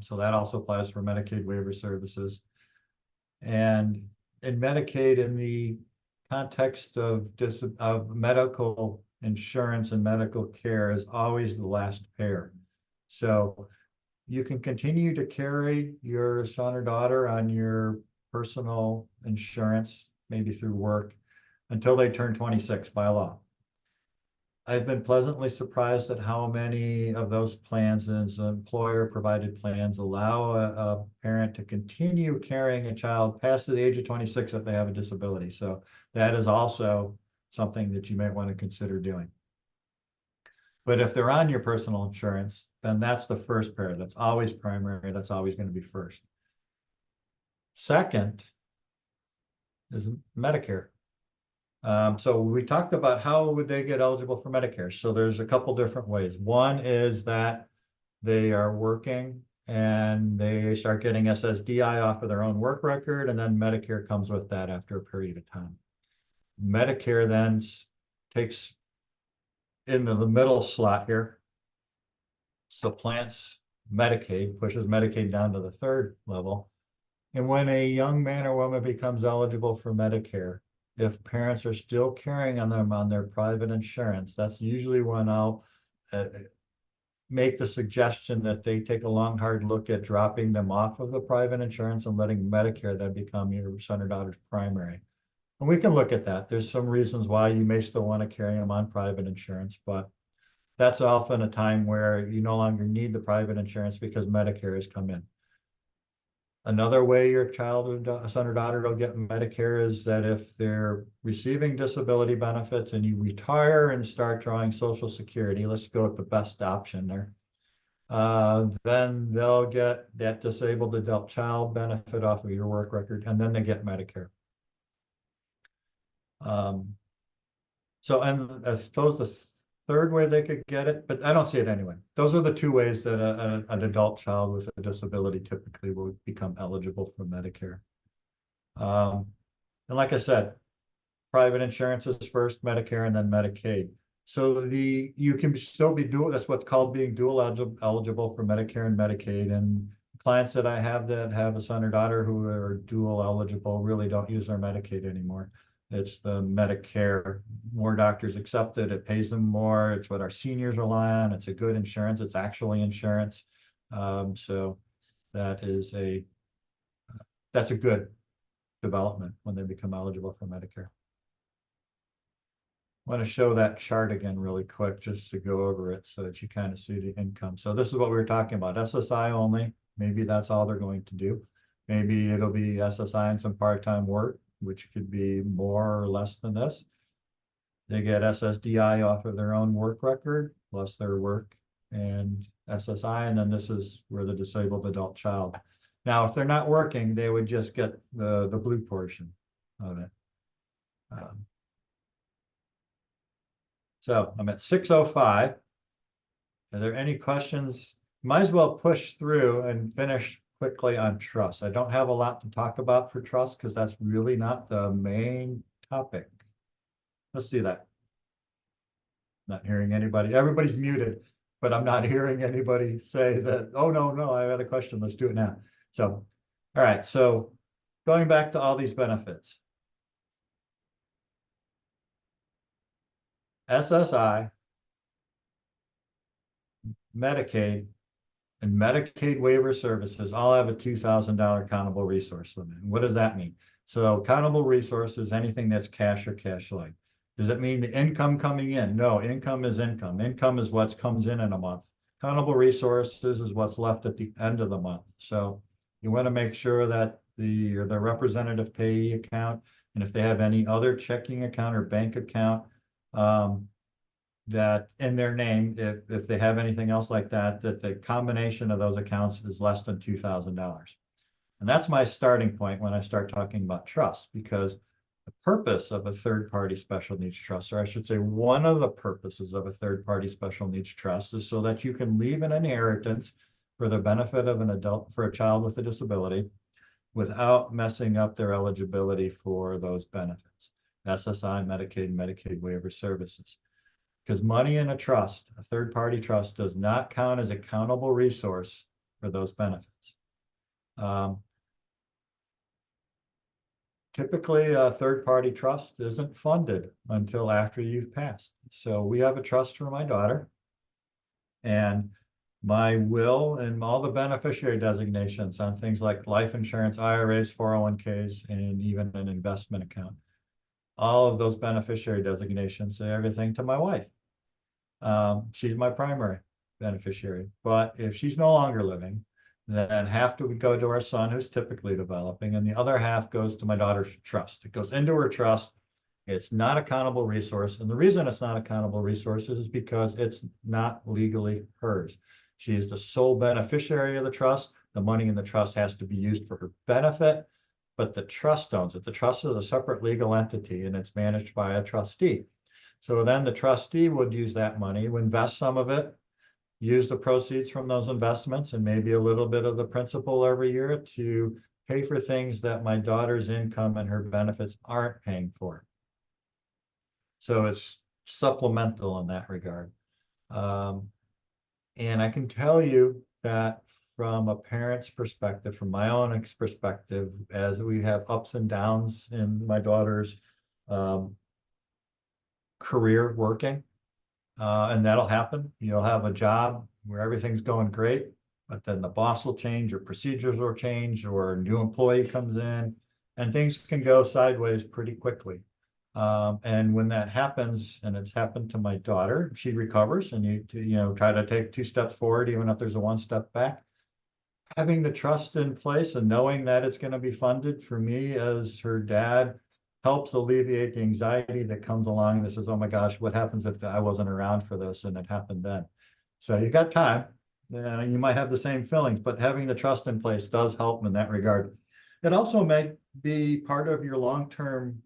So that also applies for Medicaid waiver services. And in Medicaid, in the context of medical insurance and medical care, is always the last payer. So you can continue to carry your son or daughter on your personal insurance, maybe through work, until they turn 26 by law. I've been pleasantly surprised at how many of those plans, as employer-provided plans, allow a parent to continue carrying a child past the age of 26 if they have a disability. So that is also something that you might want to consider doing. But if they're on your personal insurance, then that's the first payer. That's always primary. That's always going to be first. Second is Medicare. So we talked about how would they get eligible for Medicare. So there's a couple different ways. One is that they are working and they start getting SSDI off of their own work record, and then Medicare comes with that after a period of time. Medicare then takes into the middle slot here, supplants Medicaid, pushes Medicaid down to the third level. And when a young man or woman becomes eligible for Medicare, if parents are still carrying on them on their private insurance, that's usually when I'll make the suggestion that they take a long, hard look at dropping them off of the private insurance and letting Medicare then become your son or daughter's primary. And we can look at that. There's some reasons why you may still want to carry them on private insurance, but that's often a time where you no longer need the private insurance because Medicare has come in. Another way your child or son or daughter will get Medicare is that if they're receiving disability benefits and you retire and start drawing Social Security, let's go with the best option there, then they'll get that disabled adult child benefit off of your work record, and then they get Medicare. So, and I suppose the third way they could get it, but I don't see it anyway. Those are the two ways that an adult child with a disability typically will become eligible for Medicare. And like I said, private insurance is first, Medicare, and then Medicaid. So you can still be dual, that's what's called being dual eligible for Medicare and Medicaid. And clients that I have that have a son or daughter who are dual eligible really don't use their Medicaid anymore. It's the Medicare. More doctors accept it. It pays them more. It's what our seniors rely on. It's a good insurance. It's actually insurance. So that is that's a good development when they become eligible for Medicare. I want to show that chart again really quick just to go over it so that you kind of see the income. So this is what we were talking about, SSI only. Maybe that's all they're going to do. Maybe it'll be SSI and some part-time work, which could be more or less than this. They get SSDI off of their own work record, plus their work and SSI, and then this is where the disabled adult child. Now, if they're not working, they would just get the blue portion of it. So I'm at 6:05. Are there any questions? Might as well push through and finish quickly on trust. I don't have a lot to talk about for trust because that's really not the main topic. Let's do that. Not hearing anybody. Everybody's muted, but I'm not hearing anybody say that, oh, no, I had a question. Let's do it now. So, all right. So going back to all these benefits. SSI, Medicaid, and Medicaid waiver services all have a $2,000 countable resource limit. And what does that mean? So countable resource is anything that's cash or cash-like. Does it mean the income coming in? No, income is income. Income is what comes in a month. Countable resources is what's left at the end of the month. So you want to make sure that the representative payee account, and if they have any other checking account or bank account, that in their name, if they have anything else like that, that the combination of those accounts is less than $2,000. And that's my starting point when I start talking about trust, because The purpose of a third-party special needs trust, or I should say one of the purposes of a third-party special needs trust, is so that you can leave an inheritance for the benefit of an adult, for a child with a disability, without messing up their eligibility for those benefits, SSI, Medicaid, Medicaid waiver services. Because money in a trust, a third-party trust, does not count as a countable resource for those benefits. Typically, a third-party trust isn't funded until after you've passed. So we have a trust for my daughter, and my will and all the beneficiary designations on things like life insurance, IRAs, 401ks, and even an investment account. All of those beneficiary designations say everything to my wife. She's my primary beneficiary, but if she's no longer living, then half would go to our son, who's typically developing, and the other half goes to my daughter's trust. It goes into her trust. It's not a countable resource. And the reason it's not a countable resource is because it's not legally hers. She is the sole beneficiary of the trust. The money in the trust has to be used for her benefit, but the trust owns it. The trust is a separate legal entity, and it's managed by a trustee. So then the trustee would use that money, would invest some of it, use the proceeds from those investments and maybe a little bit of the principal every year to pay for things that my daughter's income and her benefits aren't paying for. So it's supplemental in that regard. And I can tell you that from a parent's perspective, from my own perspective, as we have ups and downs in my daughter's career working, and that'll happen. You'll have a job where everything's going great, but then the boss will change, or procedures will change, or a new employee comes in, and things can go sideways pretty quickly. And when that happens, and it's happened to my daughter, she recovers, and you try to take 2 steps forward, even if there's a 1 step back. Having the trust in place and knowing that it's going to be funded, for me as her dad, helps alleviate the anxiety that comes along. This is, oh my gosh, what happens if I wasn't around for this and it happened then? So you got time. You might have the same feelings, but having the trust in place does help in that regard. It also may be part of your long-term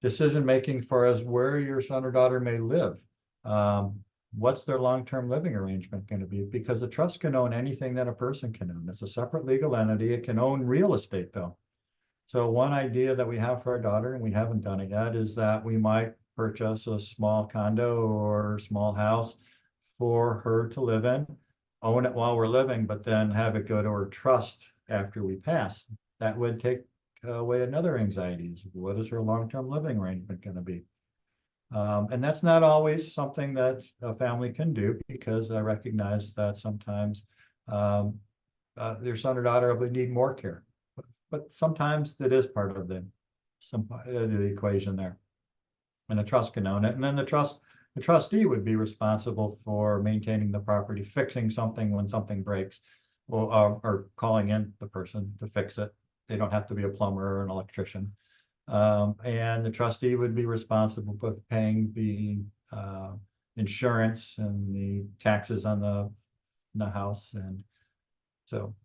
decision-making for as where your son or daughter may live. What's their long-term living arrangement going to be? Because a trust can own anything that a person can own. It's a separate legal entity. It can own real estate though. So one idea that we have for our daughter, and we haven't done it yet, is that we might purchase a small condo or small house for her to live in, own it while we're living, but then have it go to her trust after we pass. That would take away another anxiety. What is her long-term living arrangement going to be? And that's not always something that a family can do, because I recognize that sometimes their son or daughter will need more care. But sometimes it is part of the equation there, and a trust can own it. And then the trustee would be responsible for maintaining the property, fixing something when something breaks, or calling in the person to fix it. They don't have to be a plumber or an electrician. And the trustee would be responsible for paying the insurance and the taxes on the house, and so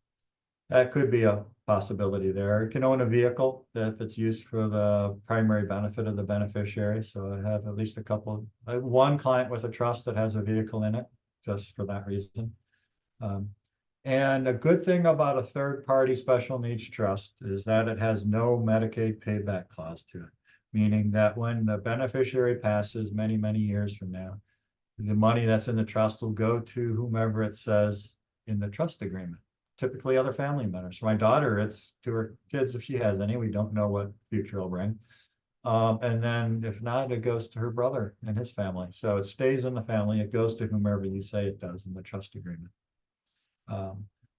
that could be a possibility there. It can own a vehicle if it's used for the primary benefit of the beneficiary. So I have at least one client with a trust that has a vehicle in it, just for that reason. And a good thing about a third-party special needs trust is that it has no Medicaid payback clause to it, meaning that when the beneficiary passes many, many years from now, the money that's in the trust will go to whomever it says in the trust agreement. Typically other family members. For my daughter, it's to her kids if she has any. We don't know what future will bring. And then if not, it goes to her brother and his family. So it stays in the family. It goes to whomever you say it does in the trust agreement.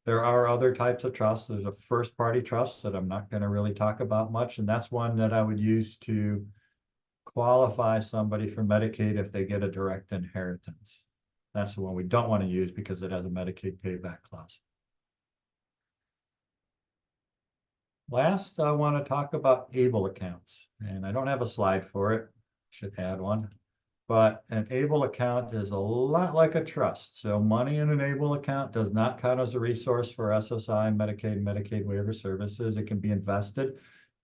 There are other types of trusts. There's a first-party trust that I'm not going to really talk about much, and that's one that I would use to qualify somebody for Medicaid if they get a direct inheritance. That's the one we don't want to use because it has a Medicaid payback clause. Last, I want to talk about ABLE accounts, and I don't have a slide for it. Should add one. But an ABLE account is a lot like a trust. So money in an ABLE account does not count as a resource for SSI, Medicaid, Medicaid waiver services. It can be invested.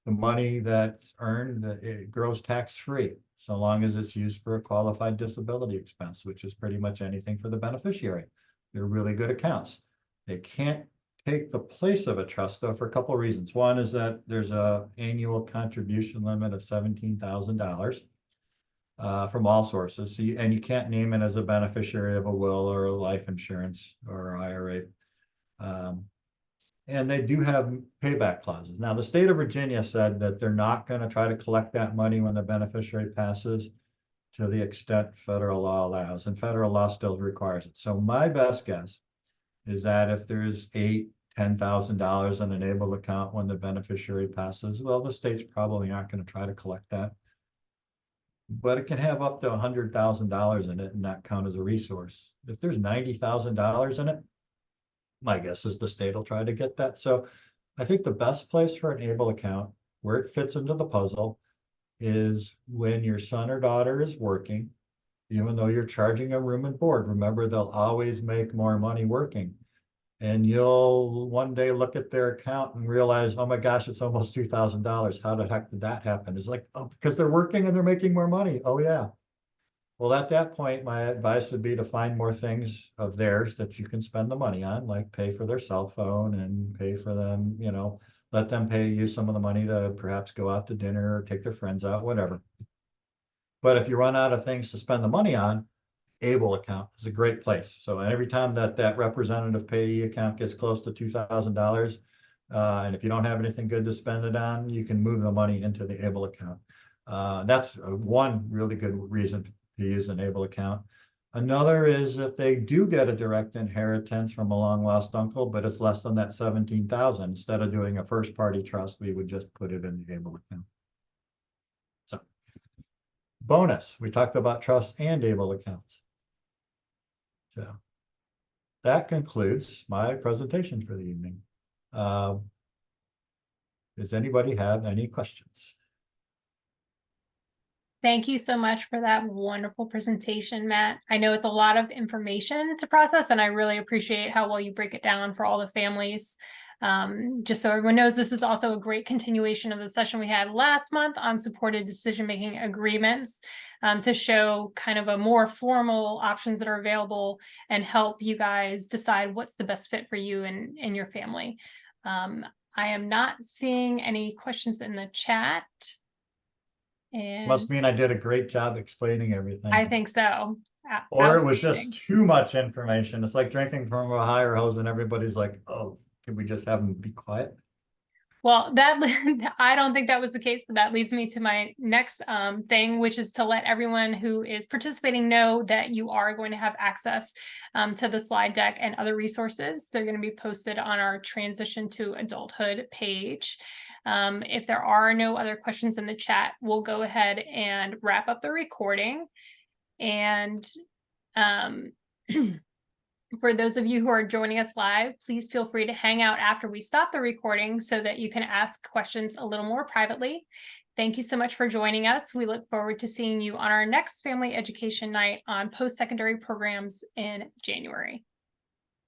the money that's earned, it grows tax-free, so long as it's used for a qualified disability expense, which is pretty much anything for the beneficiary. They're really good accounts. They can't take the place of a trust, though, for a couple of reasons. One is that there's a annual contribution limit of $17,000 from all sources. So and you can't name it as a beneficiary of a will or a life insurance or IRA. And they do have payback clauses. Now, the state of Virginia said that they're not going to try to collect that money when the beneficiary passes to the extent federal law allows, and federal law still requires it. So my best guess is that if there's $10,000 in an ABLE account when the beneficiary passes, well, the state's probably not going to try to collect that. But it can have up to $100,000 in it and not count as a resource. If there's $90,000 in it, my guess is the state will try to get that. So I think the best place for an ABLE account, where it fits into the puzzle, is when your son or daughter is working, even though you're charging a room and board. Remember, they'll always make more money working. And you'll one day look at their account and realize, oh my gosh, it's almost $2,000. How the heck did that happen? It's like, oh, because they're working and they're making more money. Oh yeah. Well, at that point, my advice would be to find more things of theirs that you can spend the money on, like pay for their cell phone and pay for them, let them pay you some of the money to perhaps go out to dinner or take their friends out, whatever. But if you run out of things to spend the money on, ABLE account is a great place. So every time that representative payee account gets close to $2,000, and if you don't have anything good to spend it on, you can move the money into the ABLE account. That's one really good reason to use an ABLE account. Another is if they do get a direct inheritance from a long lost uncle, but it's less than that 17,000, instead of doing a first party trust, we would just put it in the ABLE account. So bonus, we talked about trust and ABLE accounts. So that concludes my presentation for the evening. Does anybody have any questions? Thank you so much for that wonderful presentation, Matt. I know it's a lot of information to process, and I really appreciate how well you break it down for all the families. Just so everyone knows, this is also a great continuation of the session we had last month on supported decision-making agreements, to show kind of a more formal options that are available and help you guys decide what's the best fit for you and your family. I am not seeing any questions in the chat. And must mean I did a great job explaining everything. I think so. Or it was just too much information. It's like drinking from a fire hose and everybody's like, oh, can we just have them be quiet? Well, I don't think that was the case, but that leads me to my next thing, which is to let everyone who is participating know that you are going to have access to the slide deck and other resources. They're going to be posted on our Transition to Adulthood page. If there are no other questions in the chat, we'll go ahead and wrap up the recording. And for those of you who are joining us live, please feel free to hang out after we stop the recording so that you can ask questions a little more privately. Thank you so much for joining us. We look forward to seeing you on our next family education night on post-secondary programs in January.